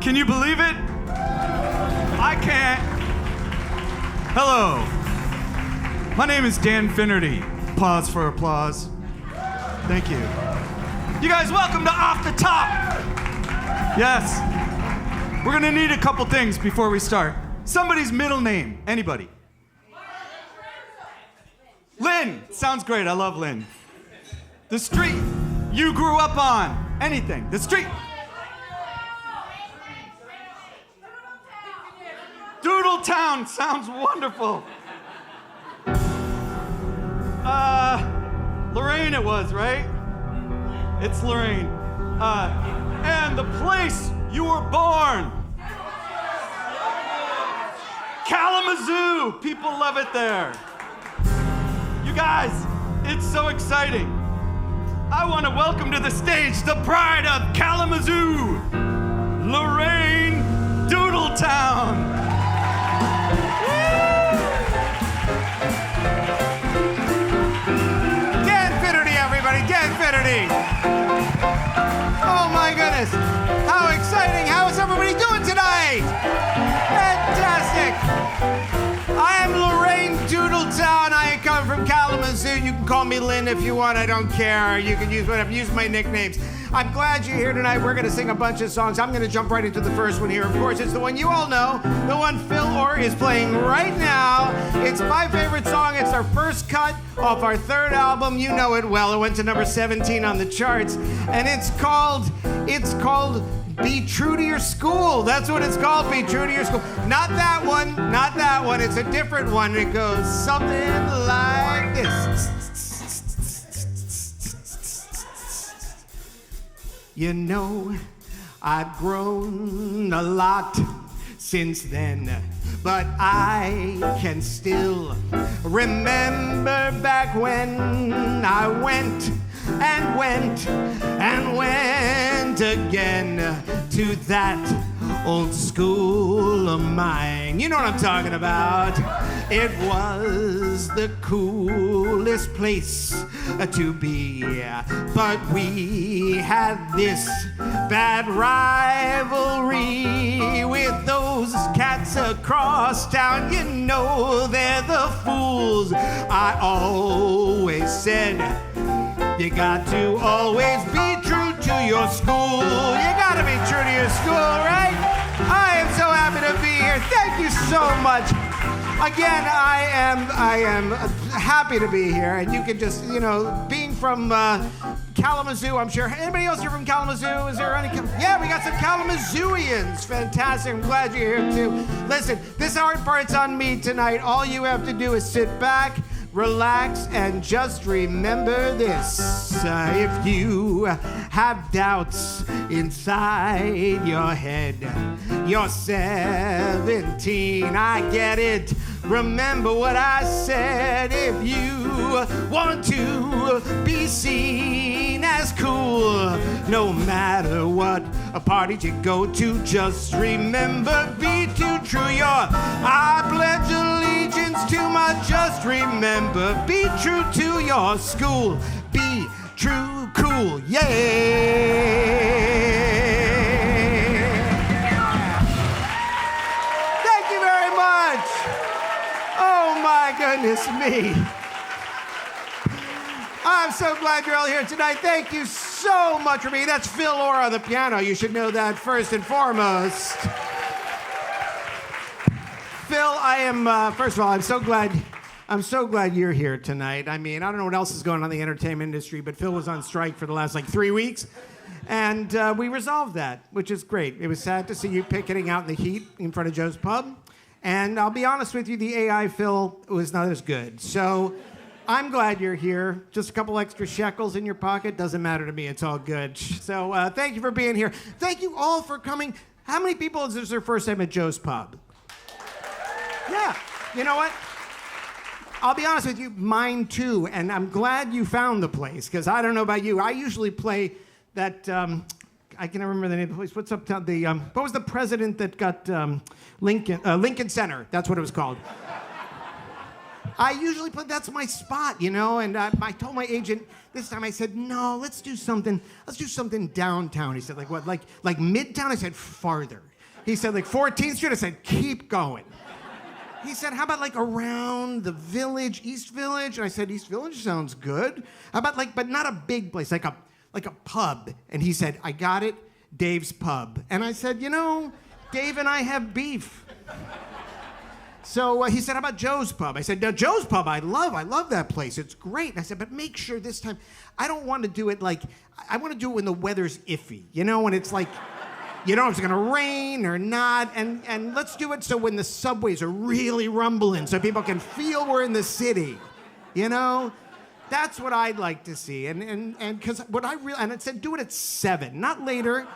Can you believe it? I can't. Hello. My name is Dan Finnerty. Pause for applause. Thank you. You guys, welcome to Off the Top. Yes. We're gonna need a couple things before we start. Somebody's middle name. Anybody? Lynn. Sounds great. I love Lynn. The street you grew up on. Anything. The street. Doodletown. Sounds wonderful. Lorraine it was, right? It's Lorraine. And the place you were born. Kalamazoo. People love it there. You guys, it's so exciting. I want to welcome to the stage the pride of Kalamazoo, Lorraine Doodletown. Dan Finnerty. Oh my goodness. How exciting. How is everybody doing tonight? Fantastic. I am Lorraine Doodletown. I come from Kalamazoo. You can call me Lynn if you want. I don't care. You can use whatever. Use my nicknames. I'm glad you're here tonight. We're going to sing a bunch of songs. I'm going to jump right into the first one here. Of course, it's the one you all know. The one Phil Orr is playing right now. It's my favorite song. It's our first cut off our third album. You know it well. It went to number 17 on the charts. And it's called Be True to Your School. That's what it's called, Be True to Your School. Not that one. Not that one. It's a different one. It goes something like this. You know, I've grown a lot since then, but I can still remember back when I went and went and went again to that old school of mine. You know what I'm talking about. It was the coolest place to be, but we had this bad rivalry with those cats across town. You know they're the fools. I always said, you got to always be true to your school. You got to be true to your school, right? I am so happy to be here. Thank you so much. Again, I am happy to be here, and you can just, being from Kalamazoo, I'm sure. Anybody else here from Kalamazoo? Is there any? Yeah, we got some Kalamazooians. Fantastic. I'm glad you're here too. Listen, this hard part's on me tonight. All you have to do is sit back, relax, and just remember this. If you have doubts inside your head, you're 17, I get it. Remember what I said. If you want to be seen as cool, no matter what a party you go to, just remember, be too true. I pledge allegiance to my, just remember, be true to your school. Be true, cool, yeah. Thank you very much. Oh my goodness me. I'm so glad you're all here tonight. Thank you so much for being. That's Phil Orr on the piano. You should know that first and foremost. Phil, I am, first of all, I'm so glad you're here tonight. I mean, I don't know what else is going on in the entertainment industry, but Phil was on strike for the last, 3 weeks. And we resolved that, which is great. It was sad to see you picketing out in the heat in front of Joe's Pub. And I'll be honest with you, the AI Phil was not as good. So I'm glad you're here. Just a couple extra shekels in your pocket. Doesn't matter to me. It's all good. So thank you for being here. Thank you all for coming. How many people is this their first time at Joe's Pub? Yeah. You know what? I'll be honest with you, mine too. And I'm glad you found the place, because I don't know about you. I usually play that, I can't remember the name of the place. What's up? What was the president that got Lincoln Center? That's what it was called. I usually play, that's my spot, and I told my agent this time, I said, no, let's do something downtown. He said, like what, like Midtown? I said, farther. He said, like 14th Street? I said, keep going. He said, how about like around the village, East Village? And I said, East Village sounds good. How about like, but not a big place, like a pub. And he said, I got it, Dave's Pub. And I said, you know, Dave and I have beef. So he said, how about Joe's Pub? I said, no, Joe's Pub, I love that place. It's great. And I said, but make sure this time, I don't want to do it like, I want to do it when the weather's iffy, you know, when it's like, you know if it's gonna rain or not, and let's do it so when the subways are really rumbling so people can feel we're in the city, you know? That's what I'd like to see, and because what I really, and it said do it at 7, not later.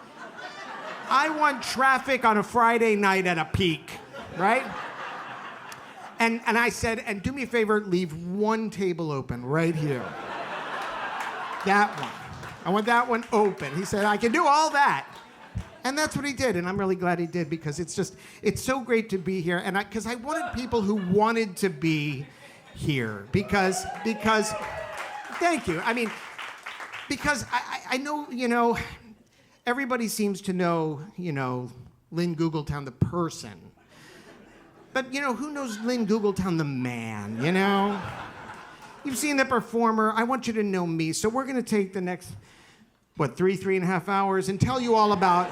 I want traffic on a Friday night at a peak, right? And I said, and do me a favor, leave one table open right here. That one. I want that one open. He said, I can do all that. And that's what he did, and I'm really glad he did because it's so great to be here, and because I wanted people who wanted to be here because thank you. I mean, because I know, you know, everybody seems to know, you know, Lynn Googletown the person, but you know, who knows Lynn Googletown the man, you know? You've seen the performer. I want you to know me, so we're gonna take the next, what, 3.5 hours and tell you all about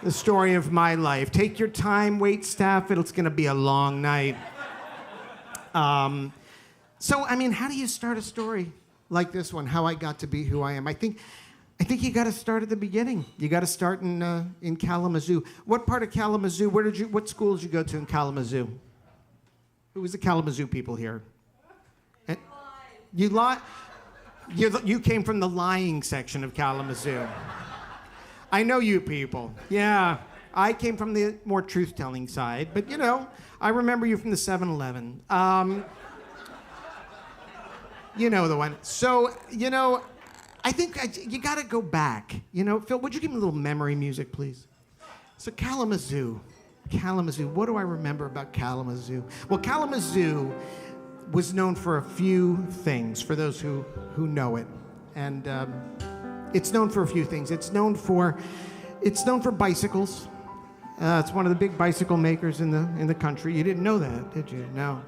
the story of my life. Take your time, wait staff, it's gonna be a long night. So, I mean, how do you start a story like this one, how I got to be who I am? I think you gotta start at the beginning. You gotta start in Kalamazoo. What part of Kalamazoo, what school did you go to in Kalamazoo? Who was the Kalamazoo people here? And, you lied? You came from the lying section of Kalamazoo. I know you people. Yeah. I came from the more truth-telling side, but you know, I remember you from the 7-Eleven. You know the one. So, you know, I think you gotta go back. You know, Phil, would you give me a little memory music, please? So Kalamazoo, what do I remember about Kalamazoo? Well, Kalamazoo was known for a few things, for those who know it. And it's known for a few things. It's known for bicycles. It's one of the big bicycle makers in the country. You didn't know that, did you? No.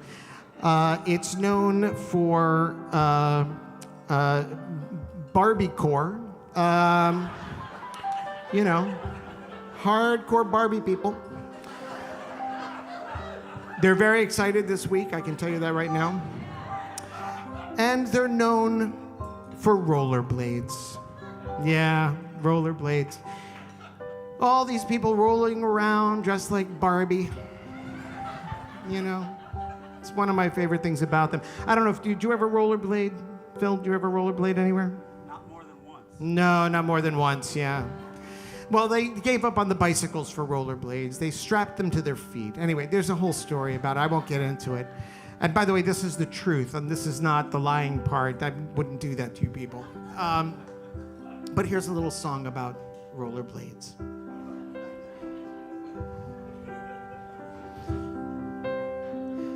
It's known for Barbiecore. You know, hardcore Barbie people. They're very excited this week, I can tell you that right now. And they're known for rollerblades. Yeah, rollerblades. All these people rolling around dressed like Barbie. You know, it's one of my favorite things about them. I don't know if, did you ever rollerblade? Phil, did you ever rollerblade anywhere? Not more than once. No, not more than once, yeah. Well, they gave up on the bicycles for rollerblades. They strapped them to their feet. Anyway, there's a whole story about it. I won't get into it. And by the way, this is the truth, and this is not the lying part. I wouldn't do that to you people. But here's a little song about rollerblades.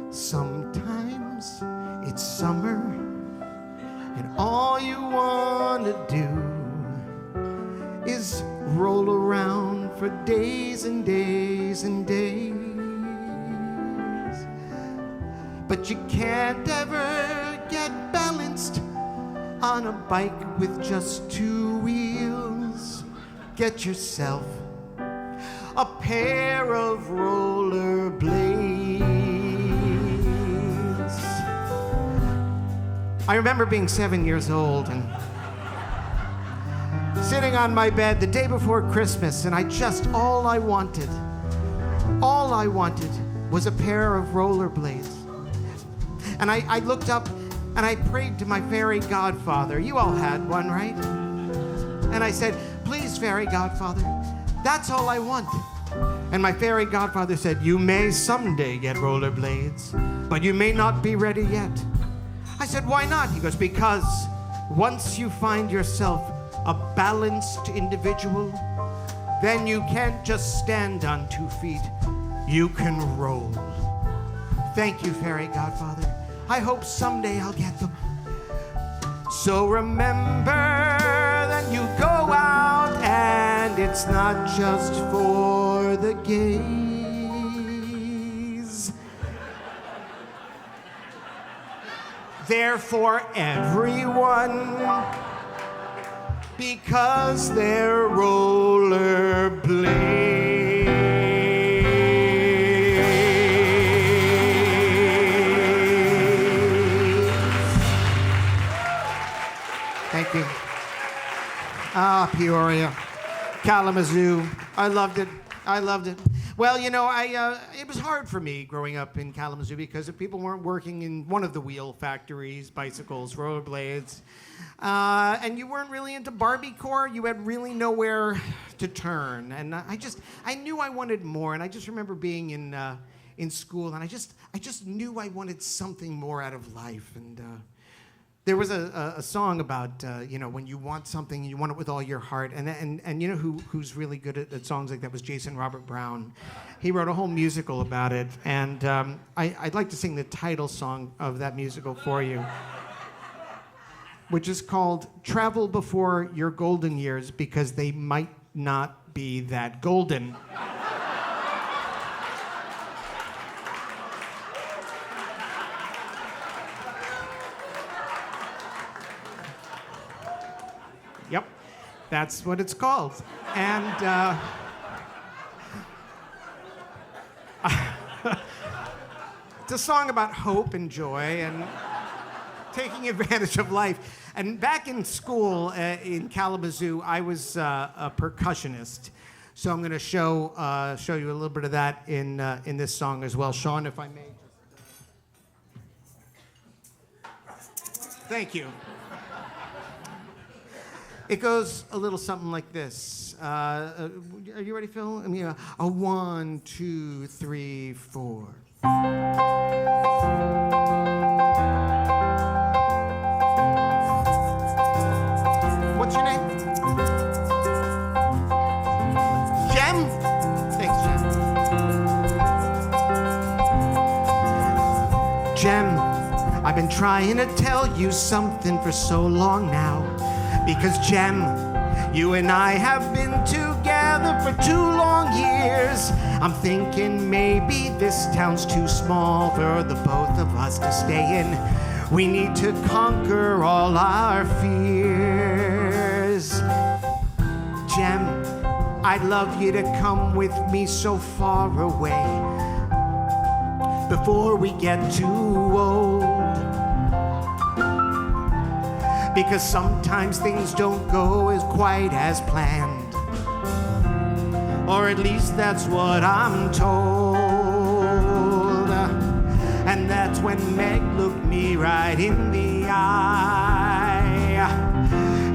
Sometimes it's summer, and all you want to do is roll around for days and days and days. But you can't ever get balanced on a bike with just 2 wheels. Get yourself a pair of rollerblades. I remember being 7 years old and sitting on my bed the day before Christmas, and all I wanted was a pair of rollerblades. And I looked up and I prayed to my fairy godfather. You all had one, right? And I said, please, fairy godfather, that's all I want. And my fairy godfather said, you may someday get rollerblades, but you may not be ready yet. I said, why not? He goes, because once you find yourself a balanced individual, then you can't just stand on 2 feet. You can roll. Thank you, fairy godfather. I hope someday I'll get them. So remember that you go out and it's it's not just for the gays. They're for everyone because they're rollerblades. Thank you. Peoria, Kalamazoo. I loved it. I loved it. Well, you know, it was hard for me growing up in Kalamazoo because if people weren't working in one of the wheel factories, bicycles, rollerblades, and you weren't really into Barbie-core, you had really nowhere to turn. And I knew I wanted more. And I just remember being in school, and I just knew I wanted something more out of life. And there was a song about when you want something, you want it with all your heart, and you know who's really good at songs like that was Jason Robert Brown. He wrote a whole musical about it, and I'd like to sing the title song of that musical for you, which is called "Travel Before Your Golden Years," because they might not be that golden. Yep, that's what it's called. And it's a song about hope and joy and taking advantage of life. And back in school in Kalamazoo, I was a percussionist. So I'm going to show you a little bit of that in this song as well. Sean, if I may. Thank you. It goes a little something like this. Are you ready, Phil? I mean, a 1, 2, 3, 4. What's your name? Jem? Thanks, Jem. Jem, I've been trying to tell you something for so long now. Because, Jem, you and I have been together for 2 long years. I'm thinking maybe this town's too small for the both of us to stay in. We need to conquer all our fears. Jem, I'd love you to come with me so far away before we get too old. Because sometimes things don't go as quite as planned. Or at least that's what I'm told. And that's when Meg looked me right in the eye.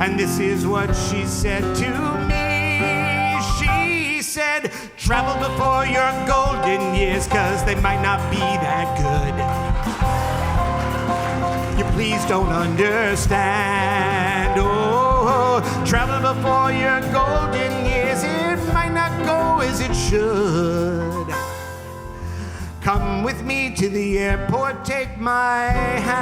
And this is what she said to me. She said, travel before your golden years, 'cause they might not be that good. You please don't understand. Oh, travel before your golden years. It might not go as it should. Come with me to the airport, take my hand.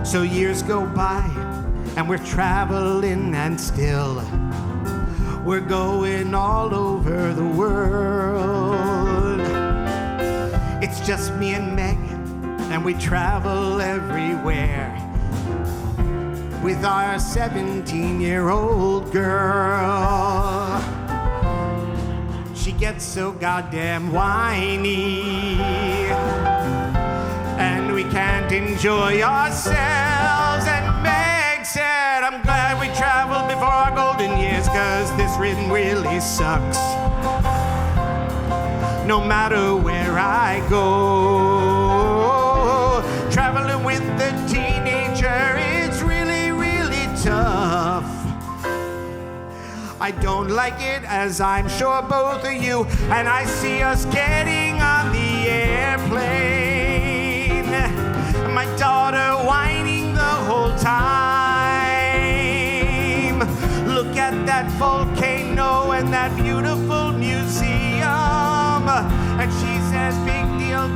So years go by, and we're traveling, and still we're going all over the world. It's just me and Meg, and we travel everywhere with our 17-year-old girl. She gets so goddamn whiny, and we can't enjoy ourselves. And Meg said, I'm glad we traveled before our golden years, 'cause this really sucks. No matter where I go, traveling with the teenager, it's really, really tough. I don't like it, as I'm sure both of you, and I see us getting on the airplane. My daughter whining the whole time. Look at that volcano and that beautiful museum. And she says, big deal,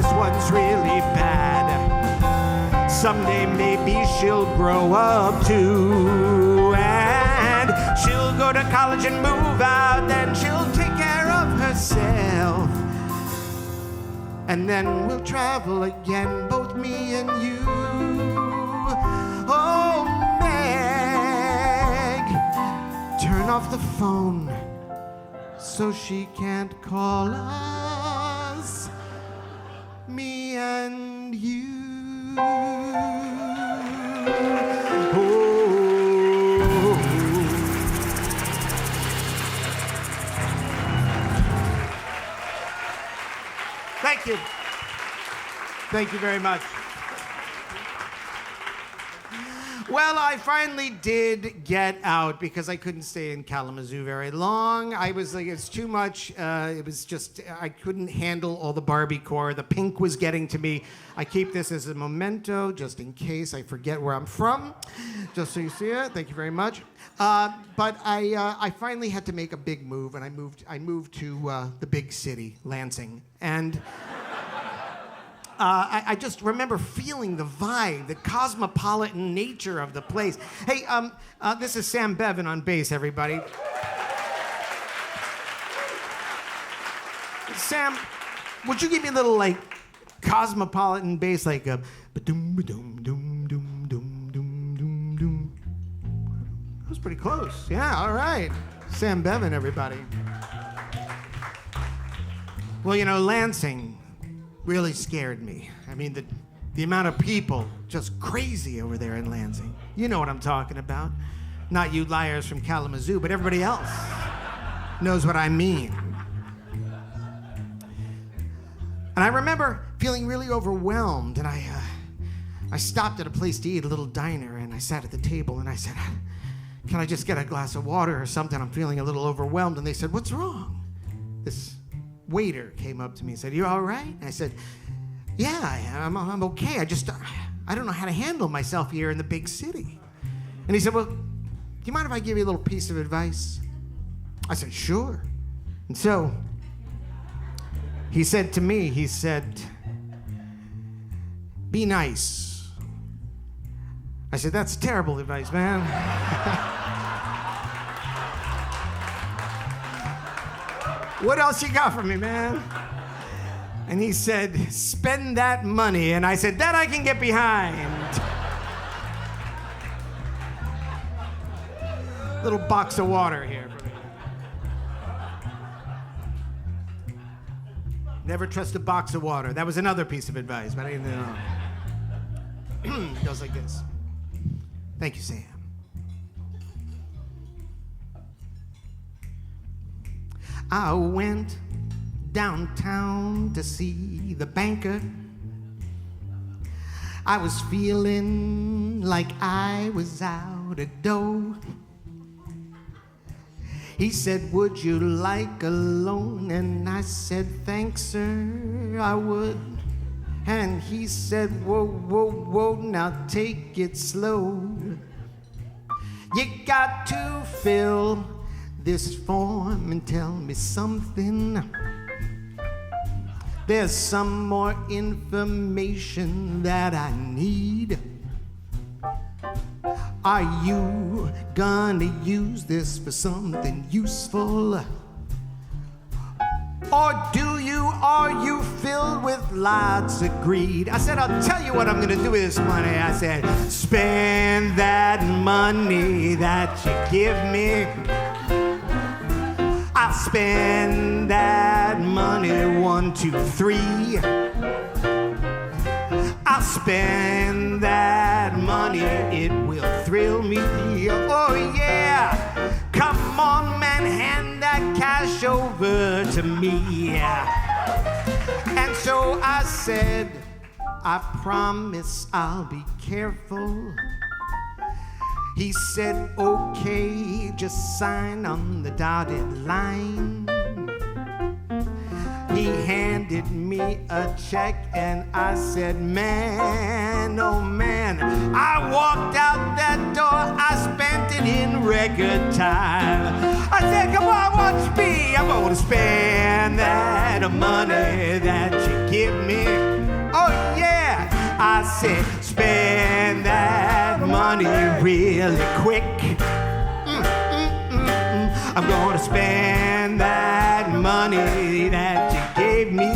this one's really bad. Someday maybe she'll grow up too, and she'll go to college and move out, then she'll take care of herself. And then we'll travel again, both me and you. Oh, Meg, turn off the phone so she can't call us, me and you. Oh. Thank you. Thank you very much. Well, I finally did get out because I couldn't stay in Kalamazoo very long. I was like, it's too much. It was just, I couldn't handle all the Barbie-core. The pink was getting to me. I keep this as a memento just in case I forget where I'm from, just so you see it. Thank you very much. But I finally had to make a big move, and I moved to the big city, Lansing. And I just remember feeling the vibe, the cosmopolitan nature of the place. Hey, this is Sam Bevan on bass, everybody. Sam, would you give me a little, like, cosmopolitan bass, like a ba-doom, ba-doom, doom, doom, doom, doom, doom, doom? That was pretty close. Yeah, all right. Sam Bevan, everybody. Well, you know, Lansing really scared me. I mean, the amount of people just crazy over there in Lansing. You know what I'm talking about. Not you liars from Kalamazoo, but everybody else knows what I mean. And I remember feeling really overwhelmed, and I stopped at a place to eat, a little diner, and I sat at the table, and I said, can I just get a glass of water or something? I'm feeling a little overwhelmed. And they said, what's wrong? This waiter came up to me and said, you all right? And I said, yeah, I'm okay. I don't know how to handle myself here in the big city. And he said, well, do you mind if I give you a little piece of advice? I said, sure. And so he said to me, he said, be nice. I said, that's terrible advice, man. What else you got for me, man? And he said, spend that money. And I said, that I can get behind. Little box of water here for me. Never trust a box of water. That was another piece of advice, but I didn't know. It goes like this. Thank you, Sam. I went downtown to see the banker. I was feeling like I was out of dough. He said, would you like a loan? And I said, thanks, sir, I would. And he said, whoa, whoa, whoa, now take it slow. You got to fill this form and tell me something. There's some more information that I need. Are you gonna use this for something useful? Or are you filled with lots of greed? I said, I'll tell you what I'm gonna do with this money. I said, spend that money that you give me. I'll spend that money 1, 2, 3. I'll spend that money, it will thrill me. Oh yeah, come on man, hand that cash over to me. And so I said, I promise I'll be careful. He said, okay, just sign on the dotted line. He handed me a check and I said, man, oh man. I walked out that door, I spent it in record time. I said, come on, watch me. I'm gonna spend that money that you give me. I said, spend that money really quick. I'm gonna spend that money that you gave me.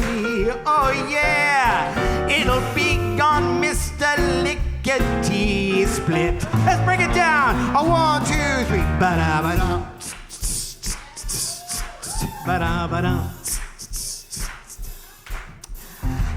Oh yeah, it'll be gone, Mr. Lickety Split. Let's break it down. A 1, 2, 3. Ba-da-ba-da. Ba-da-ba-da.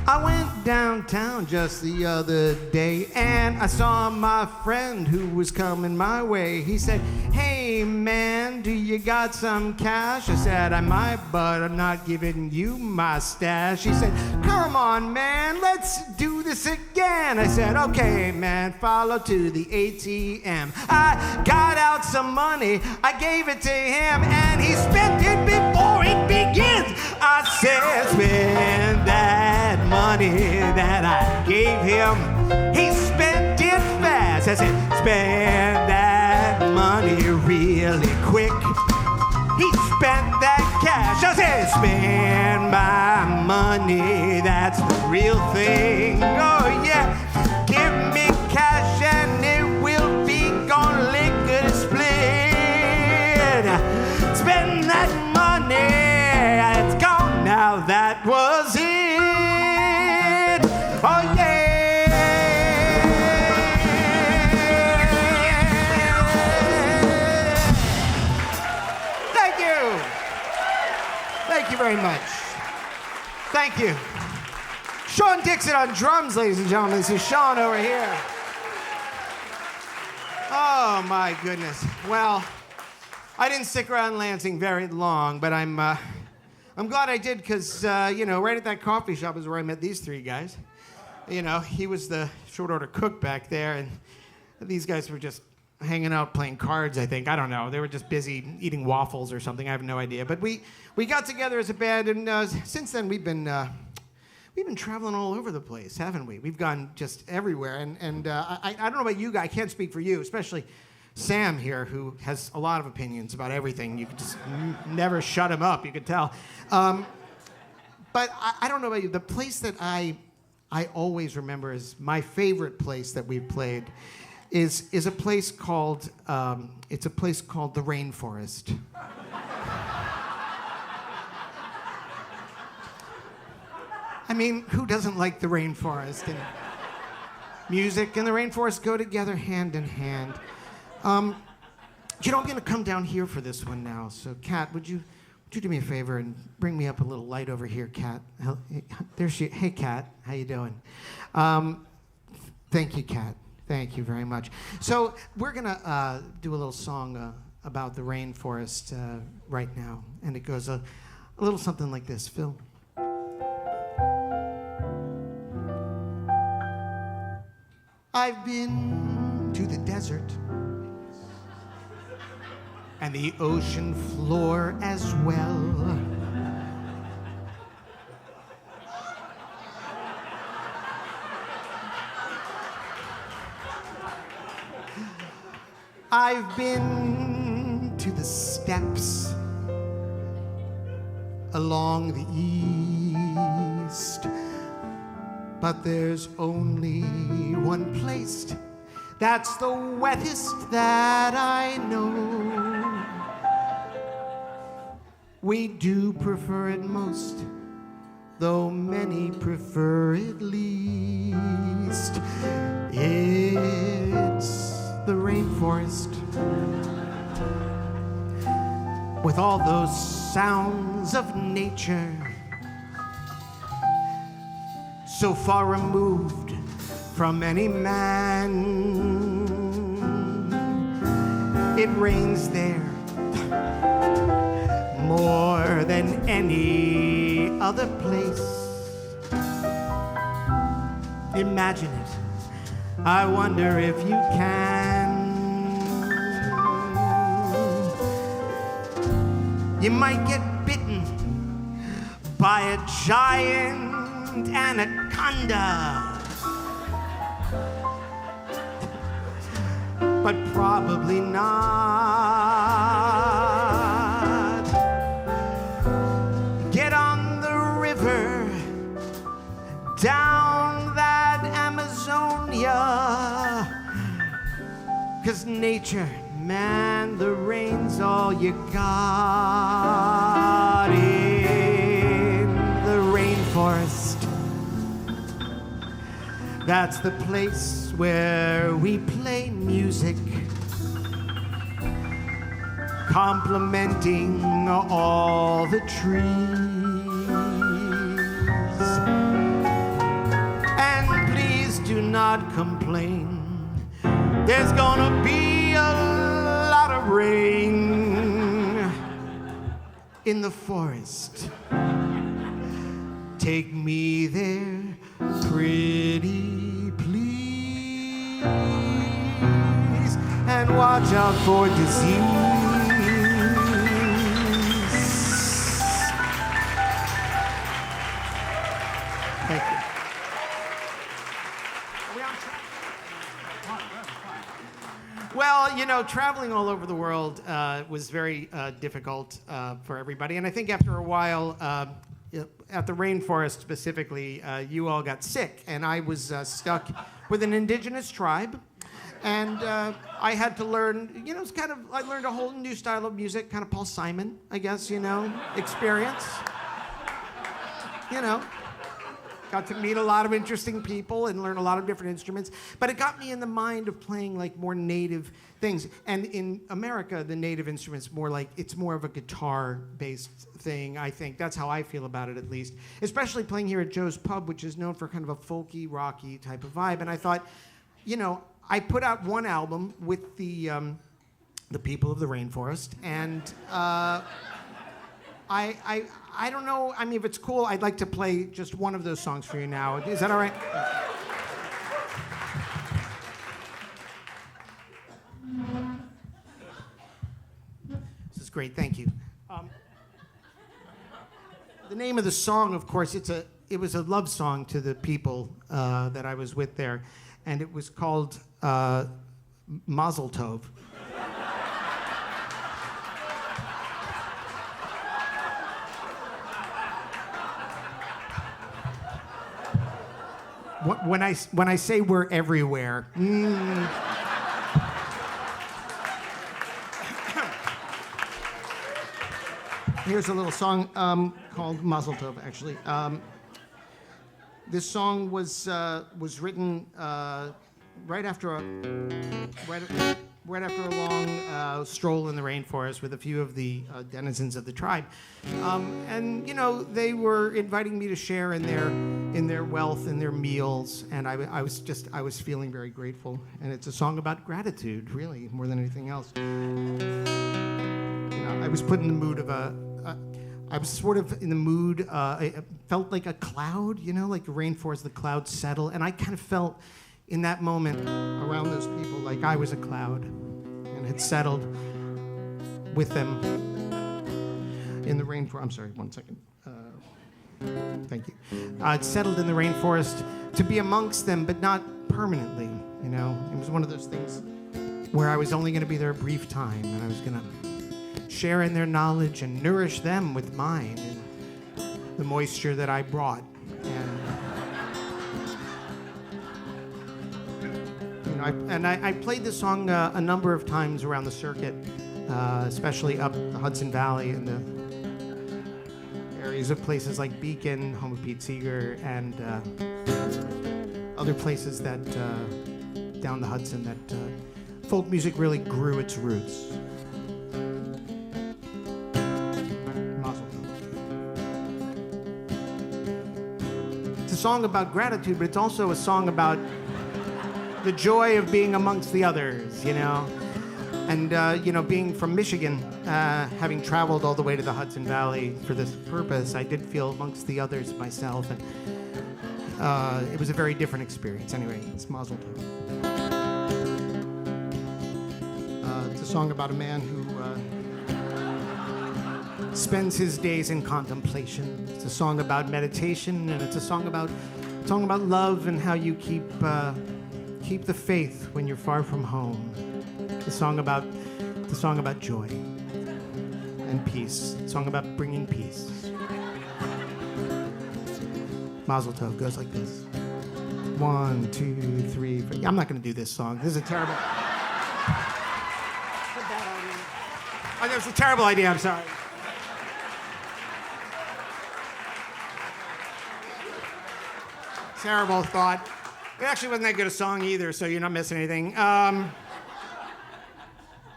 I went downtown just the other day and I saw my friend who was coming my way. He said, hey man, do you got some cash? I said, I might, but I'm not giving you my stash. He said, come on man, let's do this again. I said, okay man, follow to the ATM. I got out some money, I gave it to him and he spent it before it begins. I said, spend that money that I gave him. He spent it fast. I said, spend that money really quick. He spent that cash. I said, spend my money. That's the real thing. Oh yeah, give me cash and it will be gone lickety split. Spend that money. It's gone now. That was it. Oh yeah! Thank you. Thank you very much. Thank you. Sean Dixon on drums, ladies and gentlemen. This is Sean over here. Oh my goodness. Well, I didn't stick around Lansing very long, but I'm glad I did because right at that coffee shop is where I met these three guys. You know, he was the short order cook back there, and these guys were just hanging out playing cards, I think. I don't know. They were just busy eating waffles or something. I have no idea. But we got together as a band, and since then we've been traveling all over the place, haven't we? We've gone just everywhere. And I don't know about you guys. I can't speak for you, especially Sam here, who has a lot of opinions about everything. You could just never shut him up, you could tell. But I don't know about you. The place that I always remember as my favorite place that we've played is a place called the Rainforest. I mean, who doesn't like the rainforest? And music and the rainforest go together hand in hand. I'm going to come down here for this one now. So, Kat, would you do me a favor and bring me up a little light over here, Kat? There she. Hey, Kat, how you doing? Thank you, Kat. Thank you very much. So we're gonna do a little song about the rainforest right now, and it goes a little something like this, Phil. I've been to the desert and the ocean floor as well. I've been to the steppes along the east, but there's only one place that's the wettest that I know. We do prefer it most, though many prefer it least. It's the rainforest, with all those sounds of nature, so far removed from any man. It rains there more than any other place. Imagine it. I wonder if you can. You might get bitten by a giant anaconda, but probably not. Get on the river, down that Amazon ya. 'Cause nature, man, the rain's all you got in the rainforest. That's the place where we play music, complimenting all the trees. And please do not complain. There's gonna be a lot of rain in the forest. Take me there, pretty please, and watch out for disease. Thank you. Are we on track? Well, you know, traveling all over the world was very difficult for everybody. And I think after a while, at the rainforest specifically, you all got sick. And I was stuck with an indigenous tribe. And I had to learn, you know, it's kind of, I learned a whole new style of music, kind of Paul Simon, I guess, you know, experience. You know. Got to meet a lot of interesting people and learn a lot of different instruments. But it got me in the mind of playing like more native things. And in America, the native instrument's more like, it's more of a guitar-based thing, I think. That's how I feel about it, at least. Especially playing here at Joe's Pub, which is known for kind of a folky, rocky type of vibe. And I thought, you know, I put out one album with the people of the rainforest. And I don't know, I mean, if it's cool, I'd like to play just one of those songs for you now. Is that all right? This is great, thank you. The name of the song, of course, it was a love song to the people that I was with there, and it was called Mazel Tov. When I say we're everywhere, here's a little song called Mazel Tov, actually. This song was written right after a long stroll in the rainforest with a few of the denizens of the tribe, and you know, they were inviting me to share in their wealth and their meals, and I was feeling very grateful. And it's a song about gratitude, really, more than anything else. You know, I was put in the mood of I was sort of in the mood. It felt like a cloud, you know, like the rainforest, the clouds settle, and I kind of felt in that moment around those people like I was a cloud and had settled with them in the rainforest. I'm sorry, one second. Thank you. I'd settled in the rainforest to be amongst them, but not permanently, you know. It was one of those things where I was only going to be there a brief time, and I was going to share in their knowledge and nourish them with mine and the moisture that I brought. And I played this song a number of times around the circuit, especially up the Hudson Valley and the areas of places like Beacon, home of Pete Seeger, and other places that down the Hudson that folk music really grew its roots. It's a song about gratitude, but it's also a song about the joy of being amongst the others, you know. And, you know, being from Michigan, having traveled all the way to the Hudson Valley for this purpose, I did feel amongst the others myself. And it was a very different experience. Anyway, it's Mazel Tov. It's a song about a man who spends his days in contemplation. It's a song about meditation, and it's a song about love and how you keep the faith when you're far from home. It's a song about joy and peace. It's a song about bringing peace. Mazel Tov goes like this. 1, 2, 3, 4. I'm not going to do this song. This is a terrible. Oh, that was a terrible idea. I'm sorry. Terrible thought. It actually wasn't that good a song either, so you're not missing anything.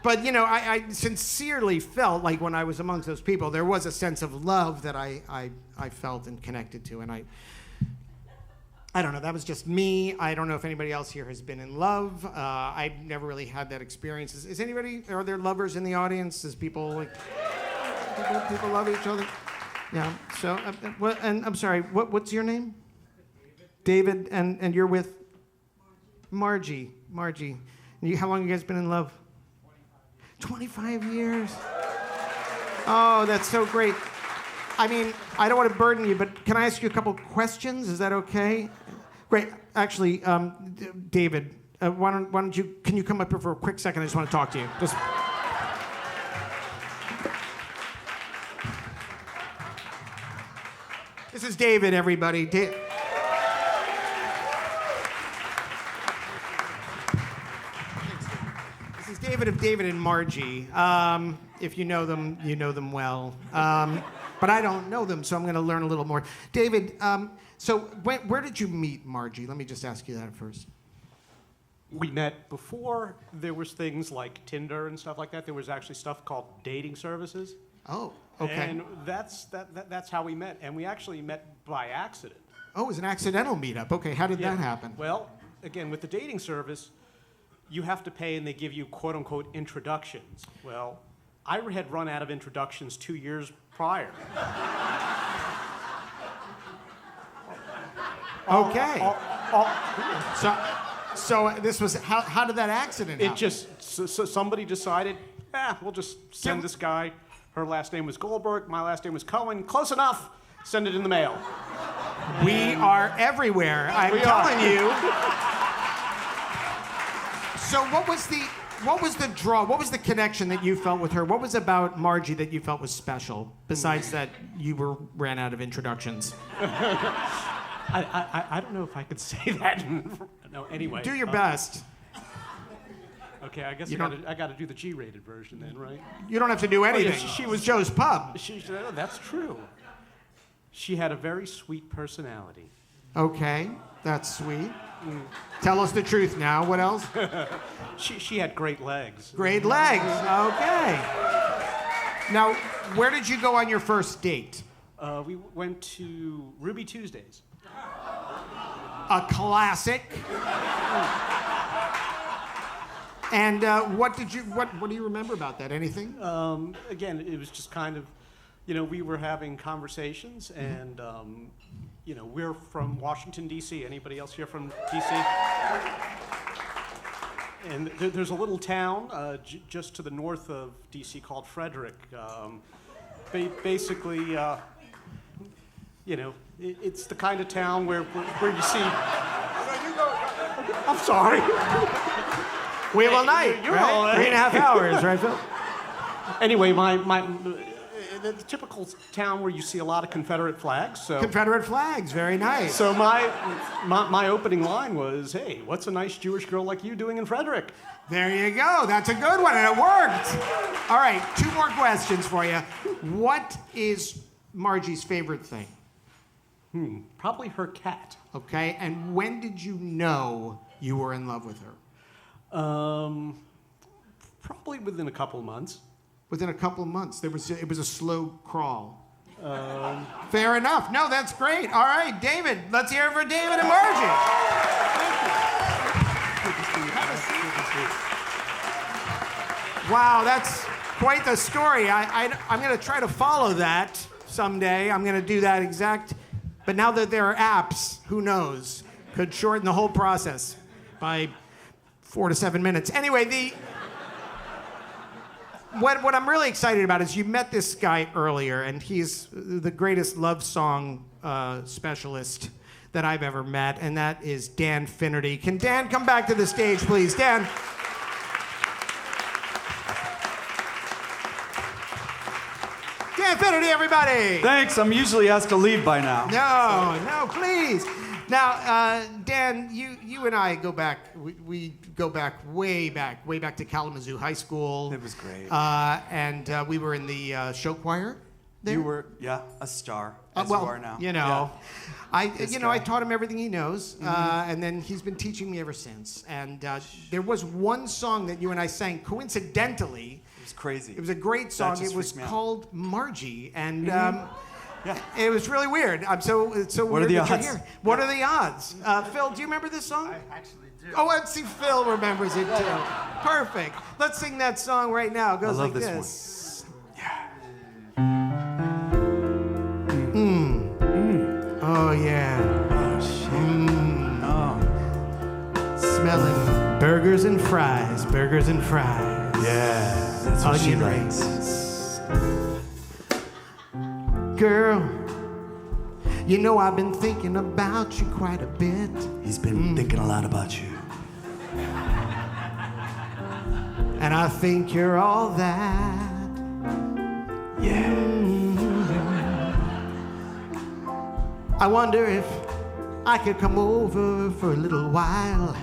But, you know, I sincerely felt like when I was amongst those people, there was a sense of love that I felt and connected to. And I don't know, that was just me. I don't know if anybody else here has been in love. I've never really had that experience. Is anybody, are there lovers in the audience? Does people, like, people love each other? Yeah, so, and I'm sorry, what's your name? David, and you're with? Margie. Margie. And how long have you guys been in love? 25 years. Oh, that's so great. I mean, I don't want to burden you, but can I ask you a couple questions? Is that okay? Great. Actually, David, why don't you, can you come up here for a quick second? I just want to talk to you. Just. This is David, everybody. David of David and Margie. If you know them well. But I don't know them, so I'm going to learn a little more. David, so where did you meet Margie? Let me just ask you that first. We met before there was things like Tinder and stuff like that. There was actually stuff called dating services. Oh, okay. And that's how we met. And we actually met by accident. Oh, it was an accidental meetup. Okay, how did that happen? Well, again, with the dating service, you have to pay and they give you quote-unquote introductions. Well, I had run out of introductions 2 years prior. Okay. So this was, how did that accident happen? It just, so somebody decided, we'll just send this guy. Her last name was Goldberg, my last name was Cohen. Close enough. Send it in the mail. We are everywhere. I'm telling you. So what was the draw? What was the connection that you felt with her? What was about Margie that you felt was special, besides that you ran out of introductions? I don't know if I could say that. No, anyway. Do your best. Okay, I guess I got to do the G-rated version then, right? You don't have to do anything. Yeah, she was Joe's Pub. That's true. She had a very sweet personality. Okay, that's sweet. Tell us the truth now. What else? She had great legs. Great legs. Okay. Now, where did you go on your first date? We went to Ruby Tuesdays. A classic. And what do you remember about that? Anything? Again, it was just kind of, we were having conversations, and we're from Washington, D.C. Anybody else here from D.C.? And there's a little town just to the north of D.C. called Frederick. Basically, it's the kind of town where you see. I'm sorry. We have all night. You're right? 3.5 hours, right, Phil? Anyway, the typical town where you see a lot of Confederate flags. So Confederate flags, very nice. So my opening line was, "Hey, what's a nice Jewish girl like you doing in Frederick?" There you go. That's a good one, and it worked. All right, 2 more questions for you. What is Margie's favorite thing? Probably her cat. Okay, and when did you know you were in love with her? Probably within a couple of months. Within a couple of months. It was a slow crawl. Fair enough. No, that's great. All right, David. Let's hear it for David and Margie. Wow, that's quite the story. I'm going to try to follow that someday. I'm going to do that exact. But now that there are apps, who knows? Could shorten the whole process by 4 to 7 minutes. Anyway, what I'm really excited about is you met this guy earlier, and he's the greatest love song specialist that I've ever met, and that is Dan Finnerty. Can Dan come back to the stage, please? Dan. Dan Finnerty, everybody. Thanks. I'm usually asked to leave by now. No, please. Now, Dan, Dan, you and I go back. We go back way back to Kalamazoo High School. It was great. And we were in the show choir. There. You were, a star, as Well, you are now. you know, This I guy. taught him everything he knows, and then he's been teaching me ever since. And there was one song that you and I sang coincidentally. It was crazy. It was a great song. just It was freaked me out. called Margie, and Yeah. it was really weird. It's so What are weird the that you're odds? here. What are the odds? Phil, do you remember this song? I actually do. Oh, and see, Phil remembers it too. Perfect. Let's sing that song right now. It goes love like this one. this. Oh yeah. Oh, shit. Oh. Smelling burgers and fries, burgers and fries. Yeah, that's what she Onion likes. rings. Girl, you know I've been thinking about you quite a bit. He's been thinking a lot about you. And I think you're all that. Yeah. I wonder if I could come over for a little while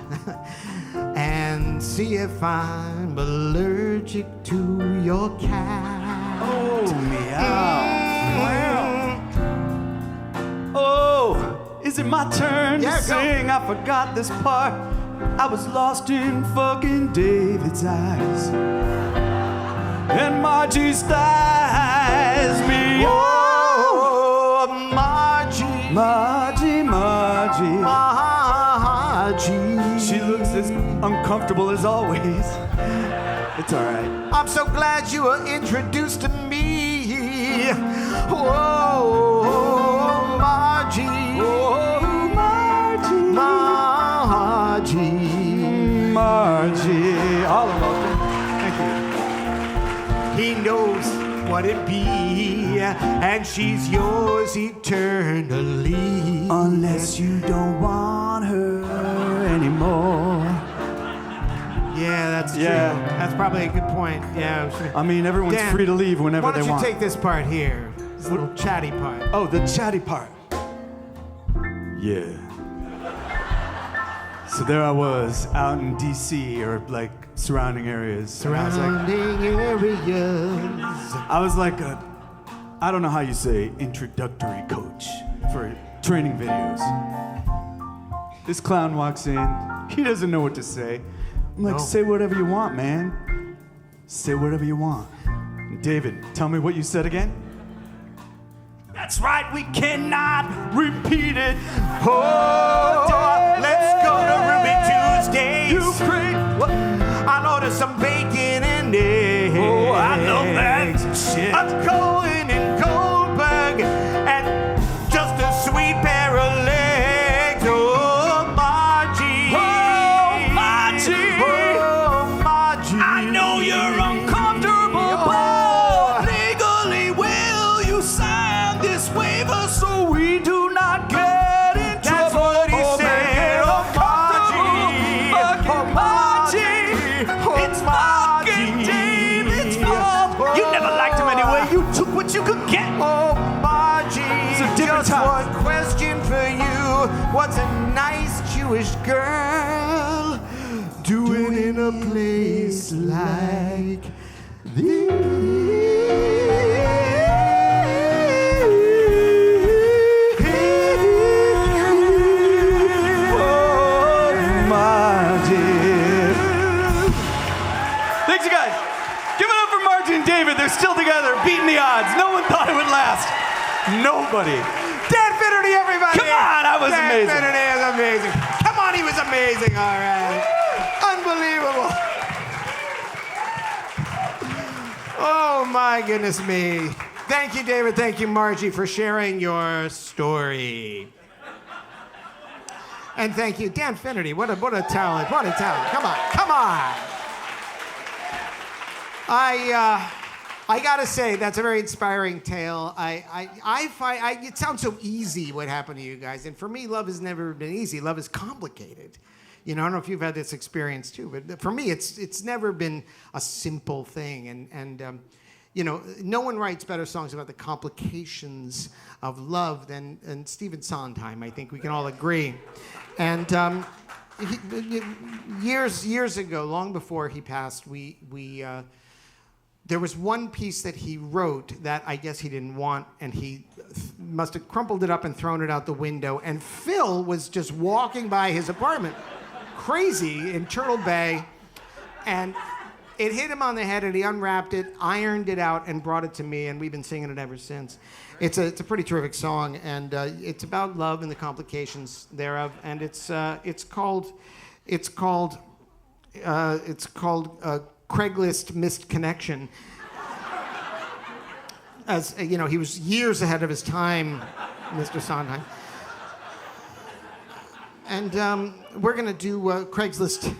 and see if I'm allergic to your cat. Oh, meow. Oh, is it my turn Yeah, to go. sing? I forgot this part. I was lost in fucking David's eyes. And Margie styles me. Oh, Margie. Margie, Margie. Margie. She looks as uncomfortable as always. It's all right. I'm so glad you were introduced to me. Whoa, Margie. Oh, Margie. Margie. Margie. All about it. Thank you. He knows what it be, and she's yours eternally. Unless you don't want her anymore. Yeah, that's true. Yeah. That's probably a good point. Yeah. sure. I mean, everyone's Dan, free to leave whenever Why they don't you want. take this part here? This little chatty part. Oh, the chatty part. Yeah. So there I was out in DC or like surrounding areas. And Surrounding areas. I was like a, I don't know how you say, introductory coach for training videos. This clown walks in. He doesn't know what to say. I'm like, No. say whatever you want, man. Say whatever you want. David, tell me what you said again. That's right, we cannot repeat it. Oh, let's go to Ruby Tuesdays. You great. What? I'll order some bacon and eggs. Oh, I love that shit. I'm going in Goldberg and just a sweet pair of legs. Oh, Margie. Oh, Margie. Oh, Margie. I know you're uncomfortable, Oh. but legally will you sign this waiver so we do not get in That's trouble? what he for said. being Oh, uncomfortable? Margie. Fucking Margie. Oh, It's fucking Margie. David's fault. You never liked him anyway. You took what you could get. Oh, Margie, It's a different just time. one question for you. What's a nice Jewish girl doing in a place like Thanks, you guys. Give it up for Margie and David. They're still together, beating the odds. No one thought it would last. Nobody. Dan Finnerty, everybody! Come on, that was Dan amazing. Finnerty is amazing. Come on, he was amazing, all right. Unbelievable. Oh, my goodness me. Thank you, David. Thank you, Margie, for sharing your story. And thank you, Dan Finnerty. What a talent. What a talent. Come on. Come on. I gotta say, that's a very inspiring tale. I find it sounds so easy what happened to you guys, and for me, love has never been easy. Love is complicated. You know, I don't know if you've had this experience too, but for me, it's never been a simple thing. And you know, no one writes better songs about the complications of love than Stephen Sondheim. I think we can all agree. And years ago, long before he passed, there was one piece that he wrote that I guess he didn't want, and he must have crumpled it up and thrown it out the window. And Phil was just walking by his apartment, crazy, in Turtle Bay, and it hit him on the head, and he unwrapped it, ironed it out, and brought it to me, and we've been singing it ever since. It's a pretty terrific song, and it's about love and the complications thereof, and it's called Craigslist Missed Connection. As you know, he was years ahead of his time, Mr. Sondheim. And we're going to do Craigslist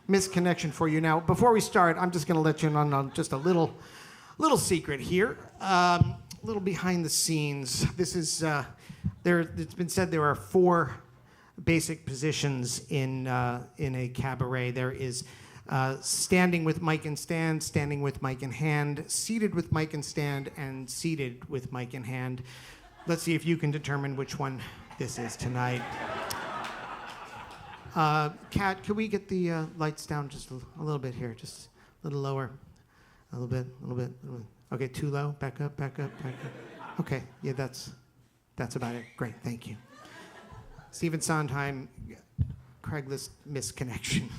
Missed Connection for you. Now, before we start, I'm just going to let you in on just a little secret here. A little behind the scenes. This is, it's been said there are 4 basic positions in a cabaret. There is standing with mic and stand, standing with mic in hand, seated with mic and stand, and seated with mic in hand. Let's see if you can determine which one this is tonight. Kat, can we get the lights down just a little bit here? Just a little lower. A little bit. Okay, too low. Back up. Okay, yeah, that's about it. Great, thank you. Stephen Sondheim, Craigslist Missed Connection.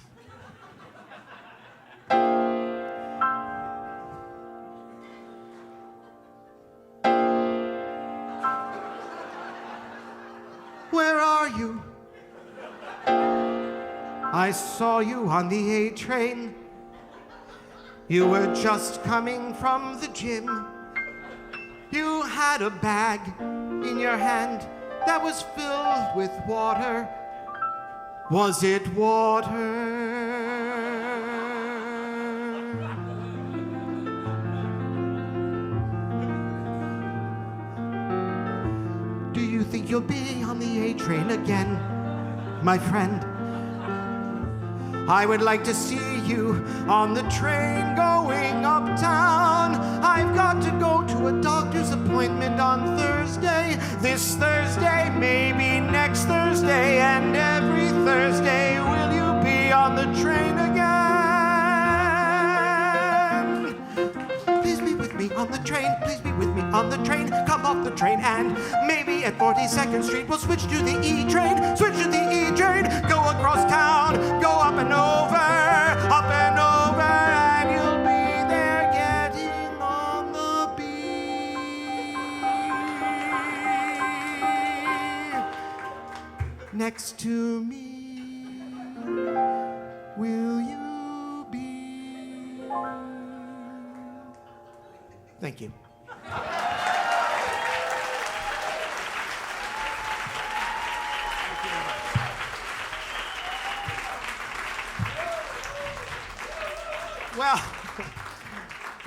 Where are you? I saw you on the A train. You were just coming from the gym. You had a bag in your hand that was filled with water. Was it water? Do you think you'll be on the A train again, my friend? I would like to see you on the train going uptown. I've got to go to a doctor's appointment on Thursday. This Thursday, maybe next Thursday, and every Thursday. Will you be on the train again? Please be with me on the train. Please be with me on the train. Come off the train and maybe at 42nd Street we'll switch to the E train. Switch to the E train. Go across town. Go up and over, and you'll be there getting on the beat. Next to me, will you be? Thank you.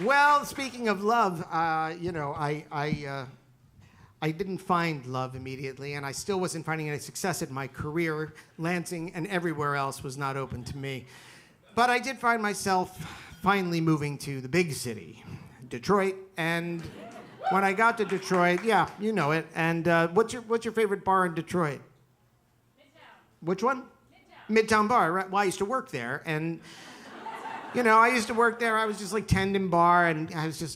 Well, speaking of love, I didn't find love immediately, and I still wasn't finding any success in my career. Lansing and everywhere else was not open to me. But I did find myself finally moving to the big city, Detroit. And when I got to Detroit, yeah, you know it. And what's your favorite bar in Detroit? Midtown. Which one? Midtown Bar, right? Well, I used to work there, and I used to work there. I was just like tending bar, and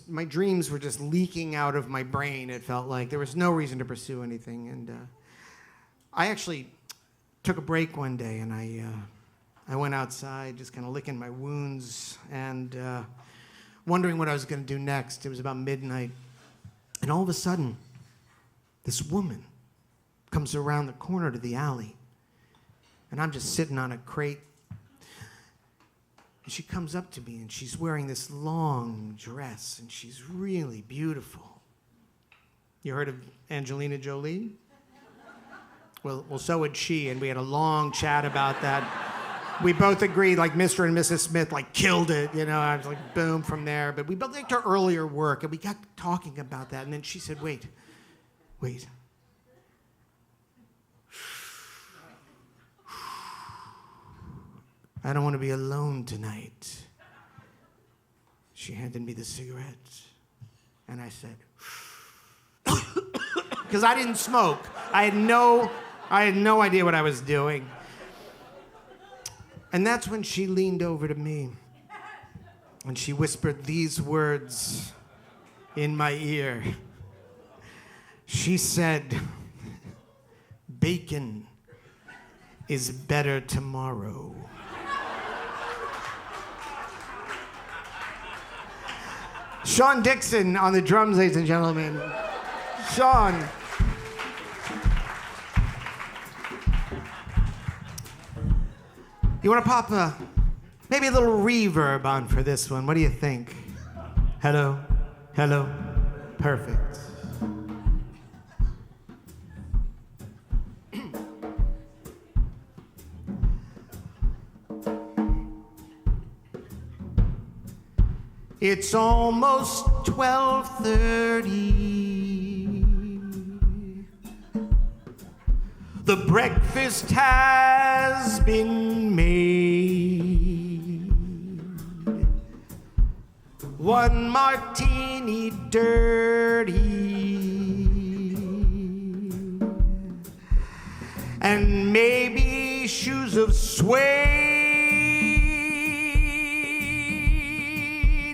my dreams were just leaking out of my brain. It felt like there was no reason to pursue anything. And I actually took a break one day, and I went outside, just kind of licking my wounds and wondering what I was going to do next. It was about midnight, and all of a sudden, this woman comes around the corner to the alley, and I'm just sitting on a crate. And she comes up to me, and she's wearing this long dress, and she's really beautiful. You heard of Angelina Jolie? Well, so had she, and we had a long chat about that. We both agreed, like Mr. and Mrs. Smith, like killed it, I was like, boom, from there. But we both liked her earlier work, and we got talking about that, and then she said, wait. I don't want to be alone tonight. She handed me the cigarette, and I said, because I didn't smoke. I had no I had no idea what I was doing. And that's when she leaned over to me and she whispered these words in my ear. She said, "Bacon is better tomorrow." Sean Dixon on the drums, ladies and gentlemen. Sean. You want to pop maybe a little reverb on for this one? What do you think? Hello? Hello? Perfect. It's almost 12:30. The breakfast has been made. One martini dirty. And maybe shoes of suede.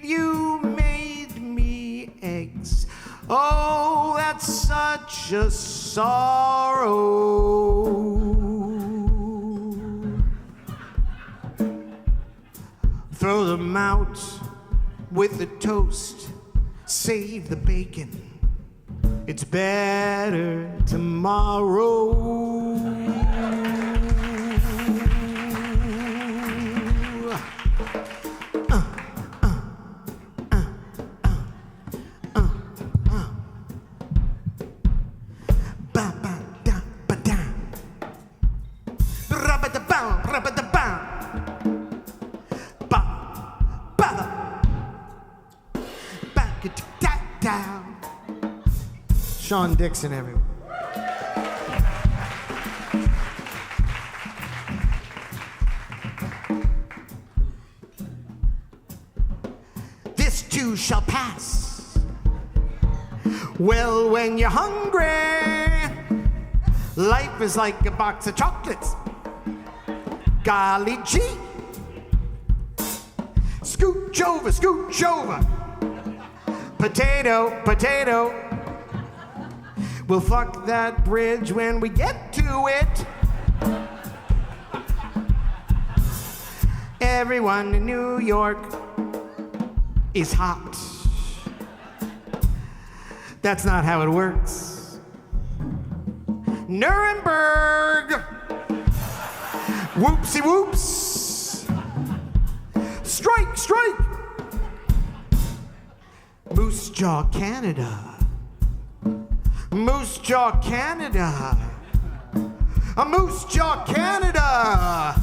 You made me eggs. Oh, that's such a sorrow. Throw them out with the toast. Save the bacon. It's better tomorrow. Sean Dixon, everyone. This too shall pass. Well, when you're hungry, life is like a box of chocolates. Golly gee. Scooch over, scooch over. Potato, potato. We'll fuck that bridge when we get to it. Everyone in New York is hot. That's not how it works. Nuremberg. Whoopsie whoops. Strike, strike. Moose Jaw, Canada. Moose Jaw, Canada. A Moose Jaw, Canada.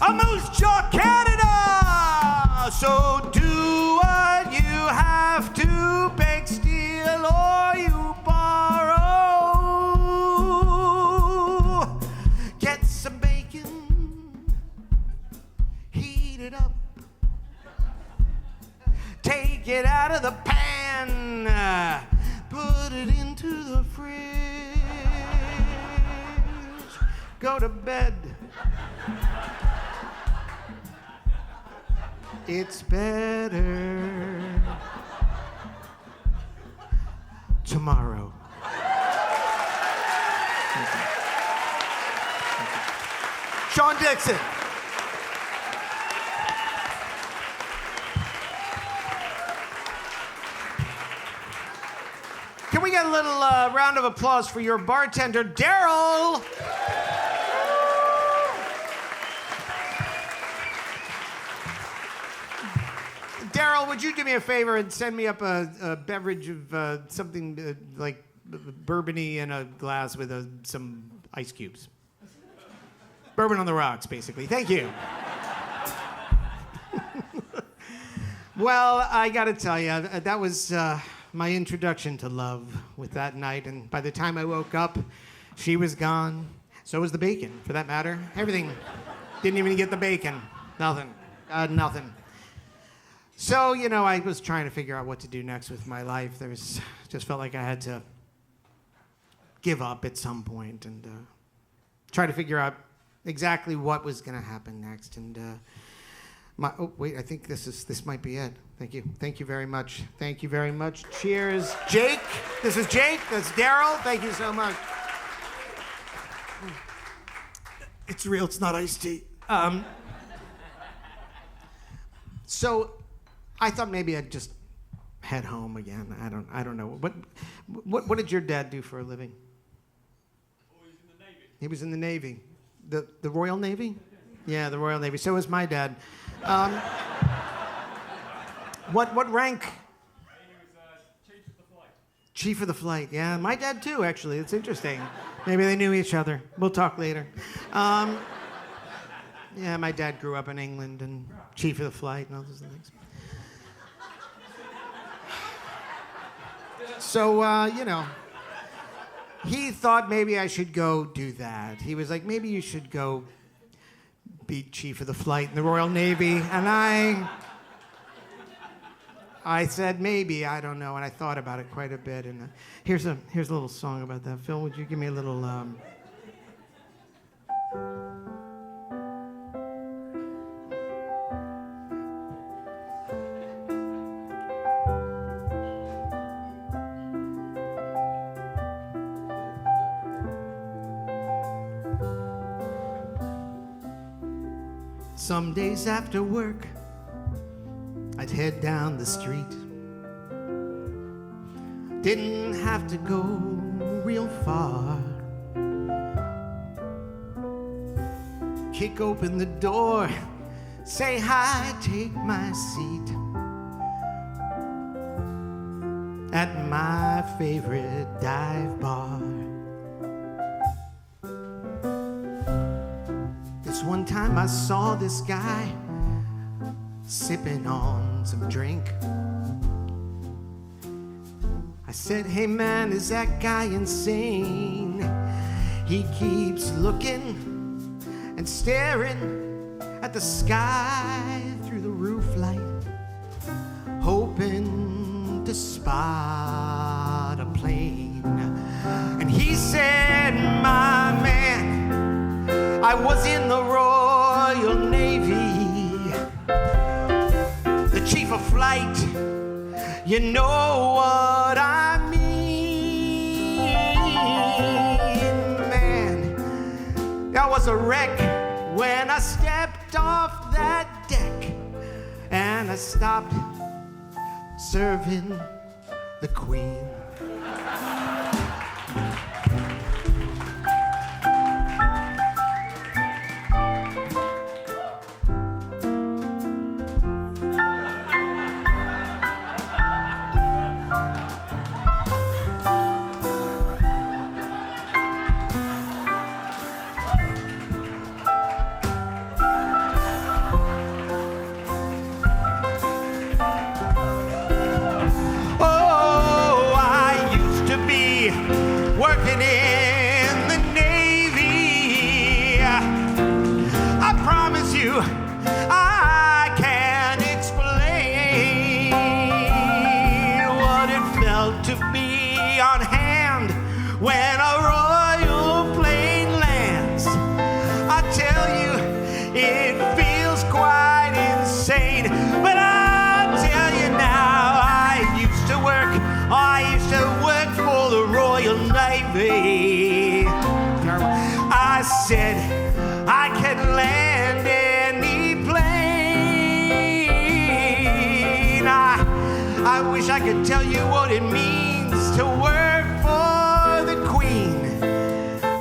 A Moose Jaw, Canada. So do what you have to, bake, steal, or you borrow. Get some bacon, heat it up. Take it out of the pan. Put it into the fridge. Go to bed. It's better tomorrow. Sean Dixon. Can we get a little round of applause for your bartender, Daryl? Daryl, would you do me a favor and send me up a beverage of something like bourbon-y in a glass with some ice cubes? Bourbon on the rocks, basically. Thank you. Well, I got to tell you, that was my introduction to love with that night. And by the time I woke up, she was gone. So was the bacon, for that matter. Everything. Didn't even get the bacon. Nothing. Nothing. So, you know, I was trying to figure out what to do next with my life. Just felt like I had to give up at some point. And try to figure out exactly what was going to happen next. And I think this might be it. Thank you. Thank you very much. Thank you very much. Cheers. Jake. This is Jake. That's Daryl. Thank you so much. It's real. It's not iced tea. So I thought maybe I'd just head home again. I don't know. What did your dad do for a living? Oh, he's in the Navy. He was in the Navy. The Royal Navy? Yeah, the Royal Navy. So was my dad. What rank? He was chief of the flight. Chief of the flight. Yeah, my dad too, actually. It's interesting. Maybe they knew each other. We'll talk later. Yeah, my dad grew up in England and chief of the flight and all those things. So, he thought maybe I should go do that. He was like, maybe you should go be chief of the flight in the Royal Navy. And I said, maybe, I don't know. And I thought about it quite a bit. And here's a little song about that. Phil, would you give me a little... Some days after work, I'd head down the street. Didn't have to go real far. Kick open the door, say hi, take my seat at my favorite dive bar. This one time I saw this guy sipping on some drink. I said, hey man, is that guy insane? He keeps looking and staring at the sky through the roof light, hoping to spot a plane. And he said, my man, I was in the Royal Navy, the chief of flight, you know what I mean, man. I was a wreck when I stepped off that deck and I stopped serving the Queen. Working in the Navy, I promise you I can't explain what it felt to be on hand when a royal plane lands. I tell you, it feels quite insane, but I'll tell you now, I used to work for the Royal Navy. I said I can land any plane. I wish I could tell you what it means to work for the Queen.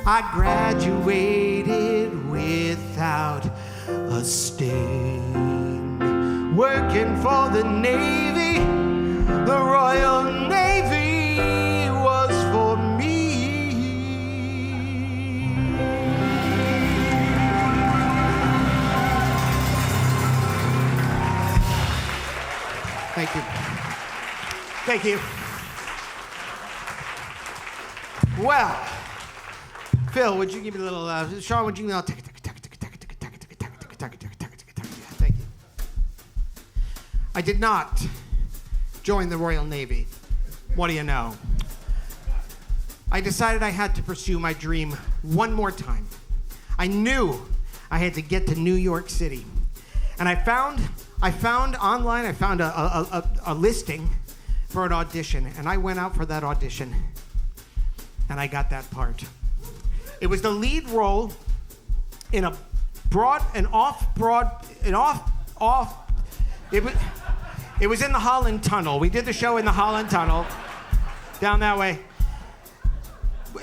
I graduated without a stain, working for the Navy, the Royal Navy. For me. Thank you. Thank you. Well, Phil, would you give me a little, Sean, would you give me a little, thank you. I did not join the Royal Navy. What do you know? I decided I had to pursue my dream one more time. I knew I had to get to New York City. And I found online, a listing for an audition, and I went out for that audition, and I got that part. It was the lead role in it was in the Holland Tunnel. We did the show in the Holland Tunnel, down that way.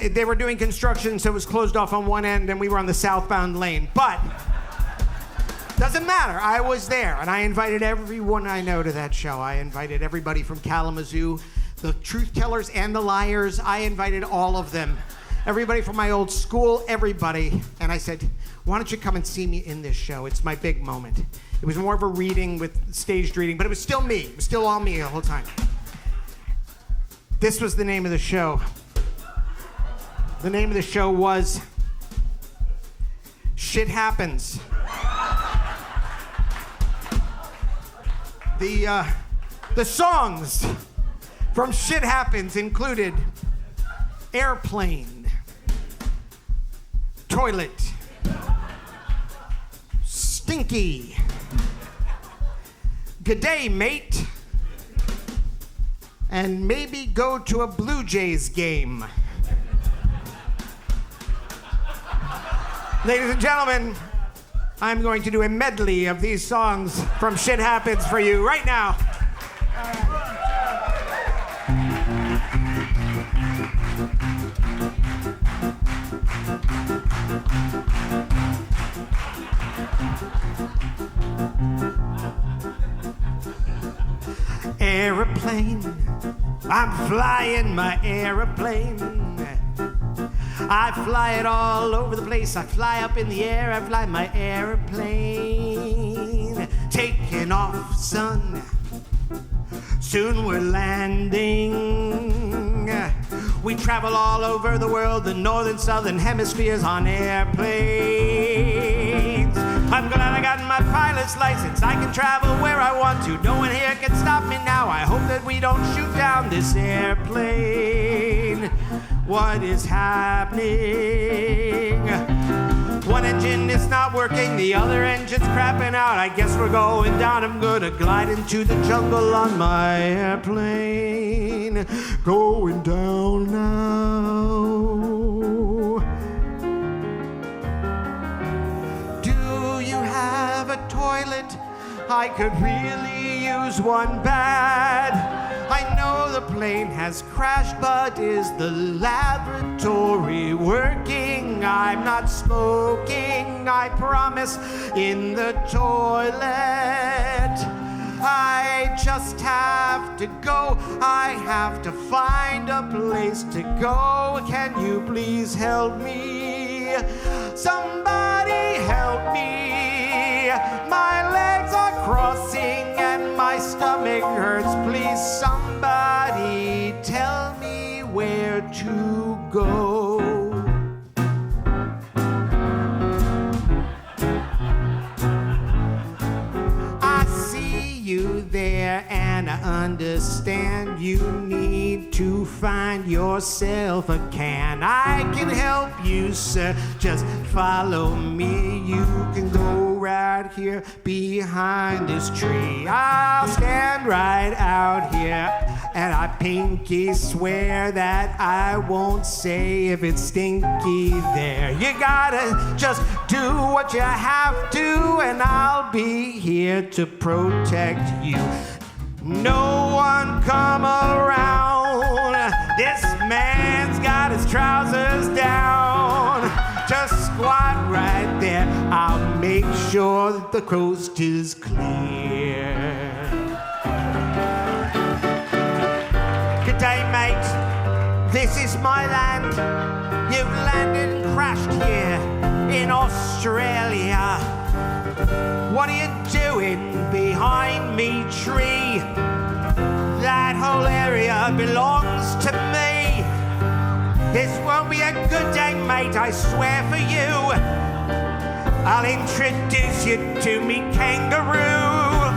They were doing construction, so it was closed off on one end, and we were on the southbound lane. But doesn't matter. I was there, and I invited everyone I know to that show. I invited everybody from Kalamazoo, the truth tellers and the liars. I invited all of them. Everybody from my old school, everybody. And I said, why don't you come and see me in this show? It's my big moment. It was more of a reading with staged reading, but it was still me. It was still all me the whole time. This was the name of the show. The name of the show was Shit Happens. The songs from Shit Happens included Airplane, Toilet, Stinky, G'day Mate, and Maybe Go to a Blue Jays game. Ladies and gentlemen, I'm going to do a medley of these songs from Shit Happens for you right now. Airplane, I'm flying my airplane. I fly it all over the place. I fly up in the air. I fly my airplane. Taking off, son. Soon we're landing. We travel all over the world, the northern, southern hemispheres on airplanes. I'm glad I got my pilot's license. I can travel where I want to. No one here can stop me now. I hope that we don't shoot down this airplane. What is happening? One engine is not working, the other engine's crapping out. I guess we're going down. I'm gonna glide into the jungle on my airplane. Going down now. Do you have a toilet? I could really use one bad. I know the plane has crashed, but is the laboratory working? I'm not smoking, I promise, in the toilet. I just have to go. I have to find a place to go. Can you please help me? Somebody help me. My legs are crossing and my stomach hurts. Please, somebody tell me where to go. I see you there and I understand you need to find yourself a can. I can help you, sir. Just follow me. You can go right here behind this tree. I'll stand right out here and I pinky swear that I won't say if it's stinky there. You gotta just do what you have to and I'll be here to protect you. No one come around. This man's got his trousers down. Just squat right there. I'll make sure that the coast is clear. Good day, mate. This is my land. You've landed and crashed here in Australia. What are you doing behind me, tree? That whole area belongs to me. This won't be a good day, mate, I swear for you. I'll introduce you to me kangaroo,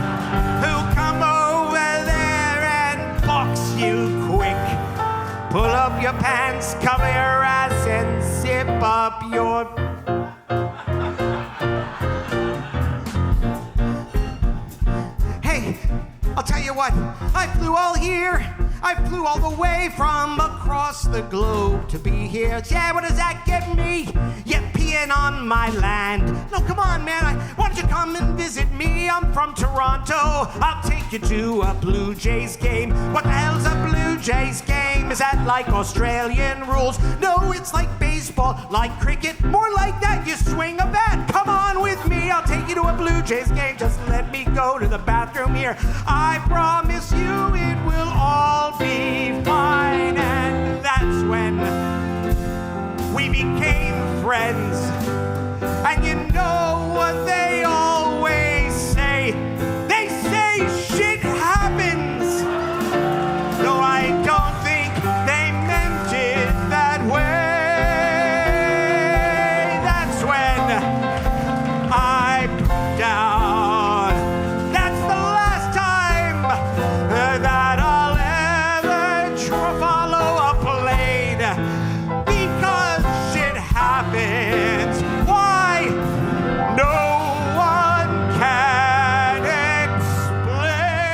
who'll come over there and box you quick. Pull up your pants, cover your ass, and zip up your... you what, I flew all here. I flew all the way from across the globe to be here. Yeah, what does that get me? You peeing on my land. No, come on, man. Why don't you come and visit me? I'm from Toronto. I'll take you to a Blue Jays game. What the hell's a Blue Jays game? Is that like Australian rules? No, it's like baseball, like cricket. More like that, you swing a bat. Come on with me. I'll take you to a Blue Jays game. Just let me go to the bathroom here. I promise you it will all be fine. And that's when we became friends. And you know what they always say? They say shit happens. Though I don't think they meant it that way. That's when I put down. That's the last time that I'll ever follow a plane. Because shit happens. Why? No one can explain.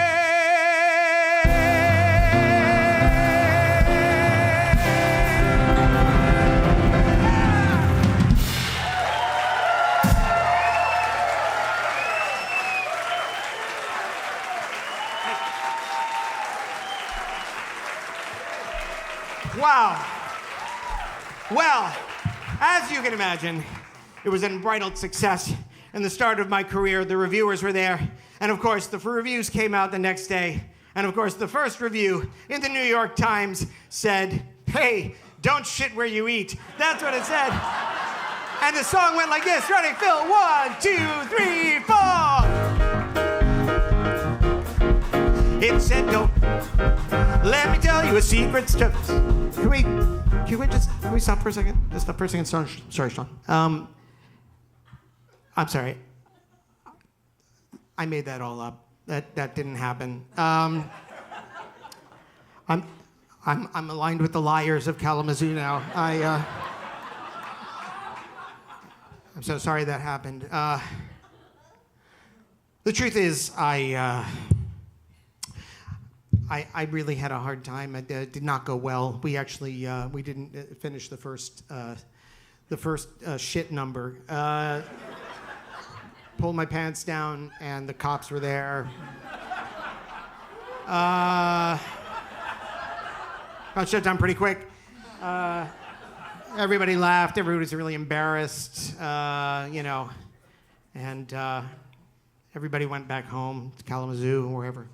Wow. Well, as you can imagine, it was an unbridled success. And the start of my career, the reviewers were there. And of course, the reviews came out the next day. And of course, the first review in the New York Times said, "Hey, don't shit where you eat." That's what it said. And the song went like this. Ready, Phil? 1, 2, 3, 4. It said, "Don't let me tell you a secret." Can we stop for a second? Just stop for a second. Sorry, Sean. I'm sorry. I made that all up. That didn't happen. I'm aligned with the liars of Kalamazoo now. I'm so sorry that happened. The truth is, I really had a hard time. It did not go well. We actually we didn't finish the first shit number. Pulled my pants down, and the cops were there. Got shut down pretty quick. Everybody laughed. Everybody was really embarrassed, and everybody went back home to Kalamazoo, wherever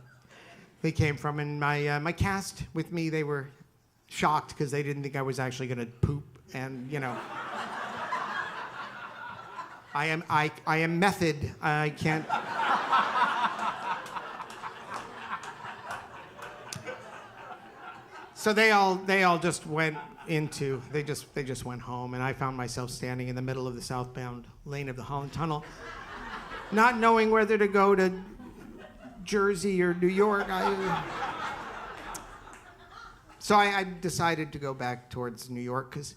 they came from. And my cast with me, they were shocked because they didn't think I was actually going to poop, and I am method. I can't. So they all just went into. They just went home, and I found myself standing in the middle of the southbound lane of the Holland Tunnel, not knowing whether to go to Jersey or New York. So I decided to go back towards New York because,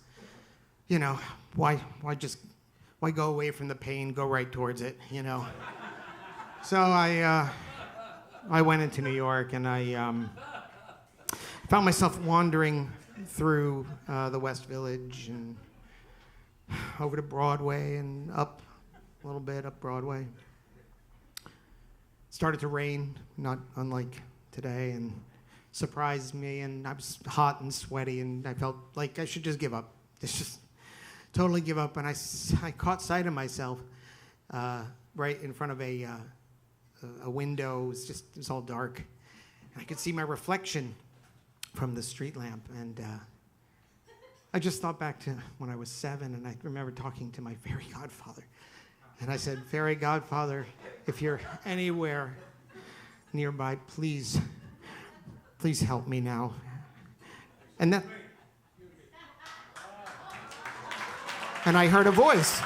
why go away from the pain? Go right towards it, So I went into New York, and I found myself wandering through the West Village and over to Broadway and up a little bit up Broadway. Started to rain, not unlike today, and surprised me, and I was hot and sweaty, and I felt like I should just give up. Just totally give up, and I caught sight of myself right in front of a window. It was all dark, and I could see my reflection from the street lamp, and I just thought back to when I was 7, and I remember talking to my fairy godfather, and I said, "Fairy godfather, if you're anywhere nearby, please help me now." And I heard a voice.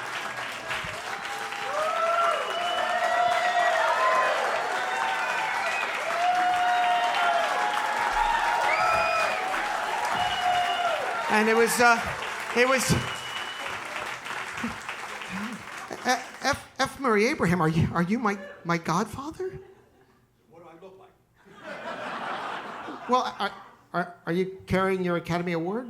And it was F. Murray Abraham. Are you my godfather? What do I look like? Well, are you carrying your Academy Award?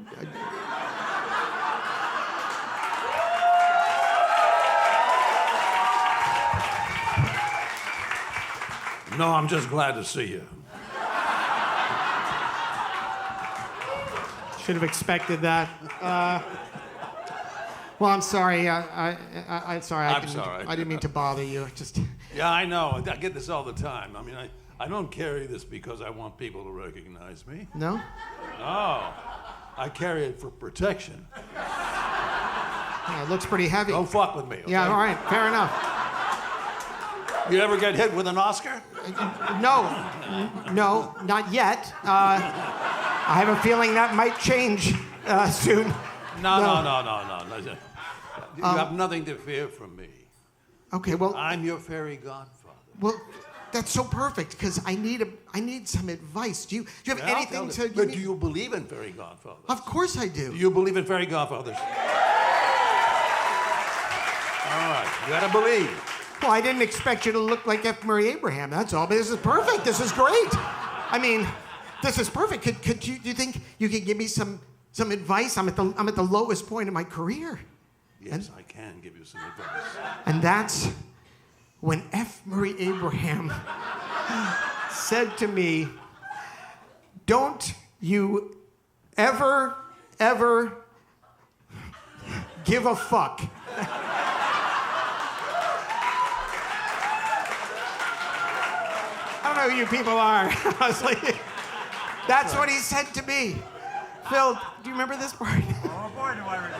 No, I'm just glad to see you. Should have expected that. Well, I'm sorry. I'm sorry. I'm sorry. I didn't mean to bother you. Just. Yeah, I know. I get this all the time. I mean, I don't carry this because I want people to recognize me. No? No. I carry it for protection. Yeah, it looks pretty heavy. Don't fuck with me, okay? Yeah, all right. Fair enough. You ever get hit with an Oscar? No, not yet. I have a feeling that might change soon. No. You have nothing to fear from me. Okay, well, I'm your fairy godfather. well, that's so perfect because I need some advice. Do you have Yeah, I'll anything tell to you. give But me? do you believe in fairy godfathers? Of course I do. Do you believe in fairy godfathers? All right, you gotta believe. Well, I didn't expect you to look like F. Murray Abraham. That's all. But this is perfect. This is great. I mean, this is perfect. Do you think you could give me some advice? I'm at the lowest point in my career. Yes, I can give you some advice. And that's when F. Murray Abraham said to me, "Don't you ever give a fuck." I don't know who you people are, honestly. That's what he said to me. Phil, do you remember this part? Oh boy, do I remember.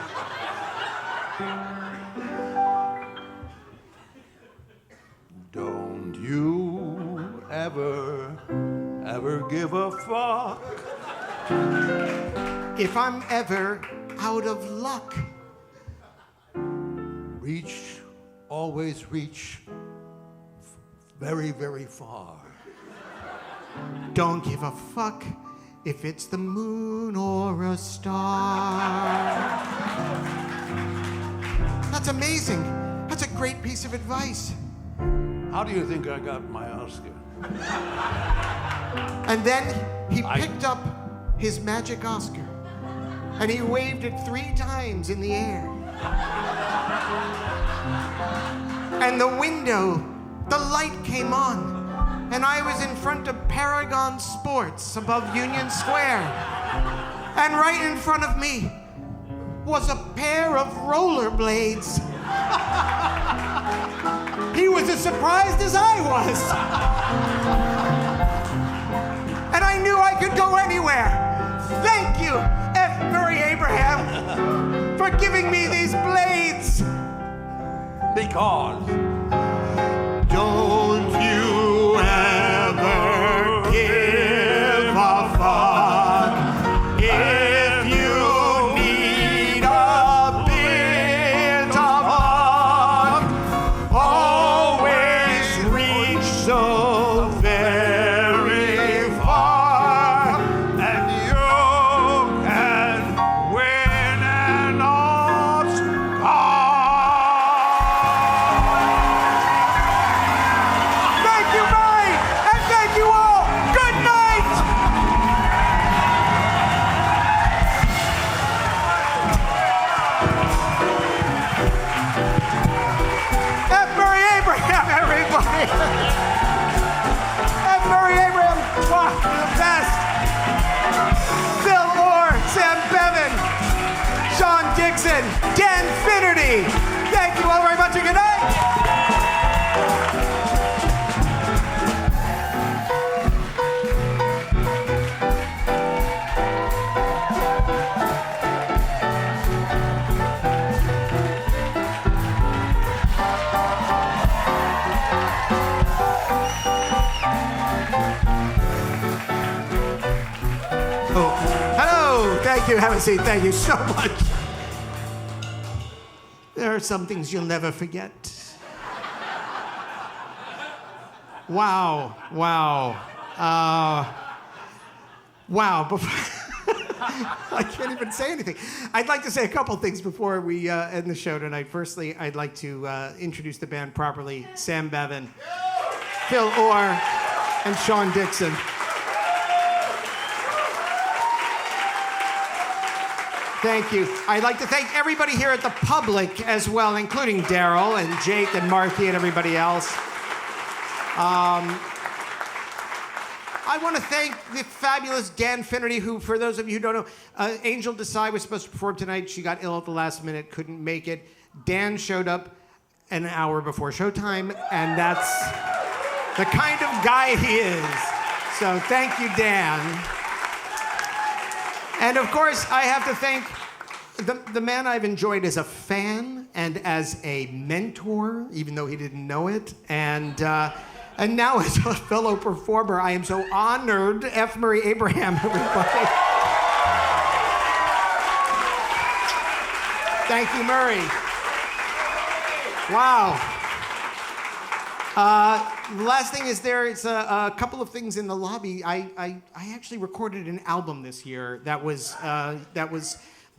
Don't you ever give a fuck. If I'm ever out of luck, Always reach very, very far. don't give a fuck if it's the moon or a star. That's amazing. That's a great piece of advice. How do you think I got my Oscar? And then he I- picked up his magic Oscar and he waved it 3 times in the air. And the window, the light came on, and I was in front of Paragon Sports above Union Square. And right in front of me was a pair of rollerblades. He was as surprised as I was. And I knew I could go anywhere. Thank you, F. Murray Abraham, for giving me these blades. Because Don't you ever give a fuck if you need a bit of luck. Always reach so very far, and you can win an Oscar. Thank you, Murray, and thank you all. Good night. F. Murray Abraham, everybody. F. Murray Abraham, wow, you're the best. Phil Orr, Sam Bevan, Sean Dixon, Dan Finnerty. Thank you all very much and good night. Oh, hello. Thank you. Have a seat. Thank you so much. There are some things you'll never forget. Wow. Wow. Wow. I can't even say anything. I'd like to say a couple things before we end the show tonight. Firstly, I'd like to introduce the band properly. Sam Bevan, Phil Orr, and Sean Dixon. Thank you. I'd like to thank everybody here at the public as well, including Daryl and Jake and Marky and everybody else. I want to thank the fabulous Dan Finnerty, who, for those of you who don't know, Angel Desai was supposed to perform tonight. She got ill at the last minute, couldn't make it. Dan showed up an hour before showtime, and that's the kind of guy he is. So thank you, Dan. And of course, I have to thank the man I've enjoyed as a fan and as a mentor, even though he didn't know it. And now as a fellow performer, I am so honored. F. Murray Abraham, everybody. Thank you, Murray. Wow. The last thing is there's a couple of things in the lobby. I actually recorded an album this year that was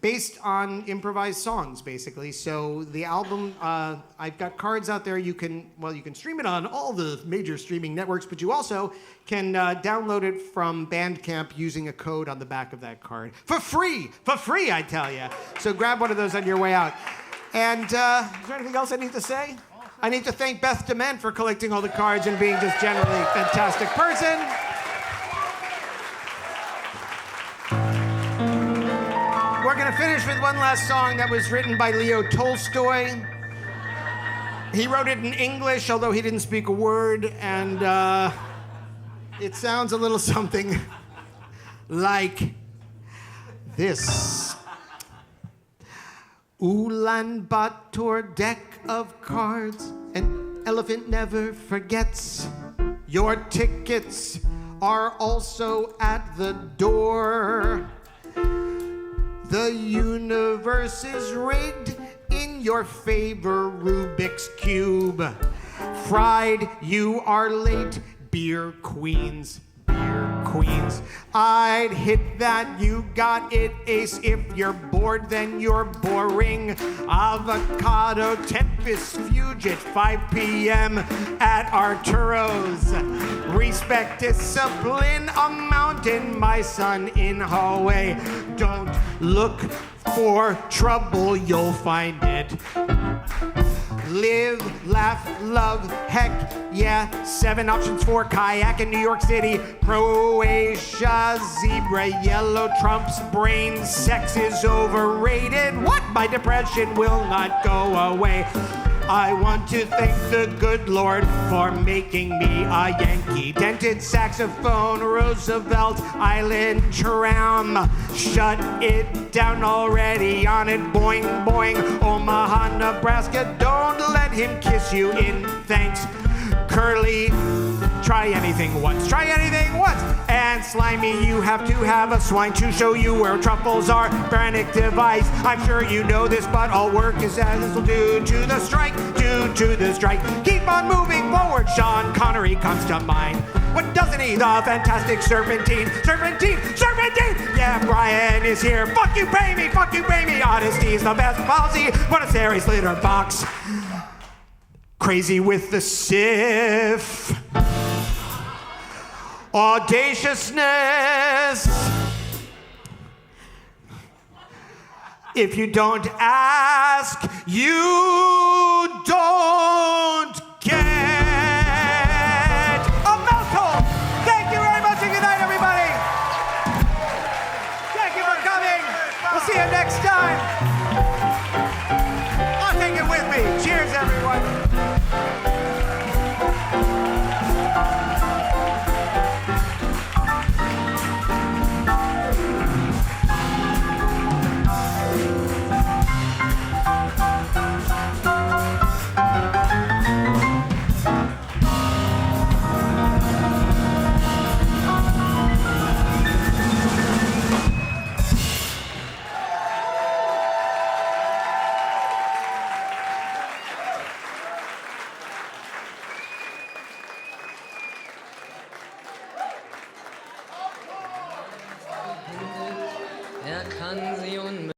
based on improvised songs, basically. So the album, I've got cards out there. You can stream it on all the major streaming networks, but you also can download it from Bandcamp using a code on the back of that card. For free, I tell you. So grab one of those on your way out. And is there anything else I need to say? I need to thank Beth Dement for collecting all the cards and being just generally a fantastic person. We're going to finish with one last song that was written by Leo Tolstoy. He wrote it in English, although he didn't speak a word, and it sounds a little something like this. Ulaanbaatar deck of cards, an elephant never forgets. Your tickets are also at the door. The universe is rigged in your favor, Rubik's Cube. Fried, you are late, beer queens. I'd hit that, you got it, ace. If you're bored, then you're boring. Avocado tempest fuge at 5 p.m. at Arturo's. Respect discipline, a mountain, my son in hallway. Don't look for trouble, you'll find it. Live, laugh, love, heck yeah. 7 options for kayak in New York City. Croatia, zebra, yellow trumps brain. Sex is overrated. What? My depression will not go away. I want to thank the good Lord for making me a Yankee. Dented saxophone, Roosevelt Island tram. Shut it down already, on it, boing, boing. Omaha, Nebraska, don't let him kiss you in thanks. Curly, try anything once. And Slimy, you have to have a swine to show you where truffles are. Brannick device, I'm sure you know this, but all work is as due to the strike. Keep on moving forward, Sean Connery comes to mind. What doesn't he? The fantastic Serpentine. Yeah, Brian is here. Fuck you, pay me. Honesty's the best policy. Monastery's litter box. Crazy with the sif. Audaciousness. If you don't ask, you don't get. A mouthful. Thank you very much and good night, everybody. Thank you for coming. We'll see you next time. I'll take it with me. Cheers, everyone. Er kann sie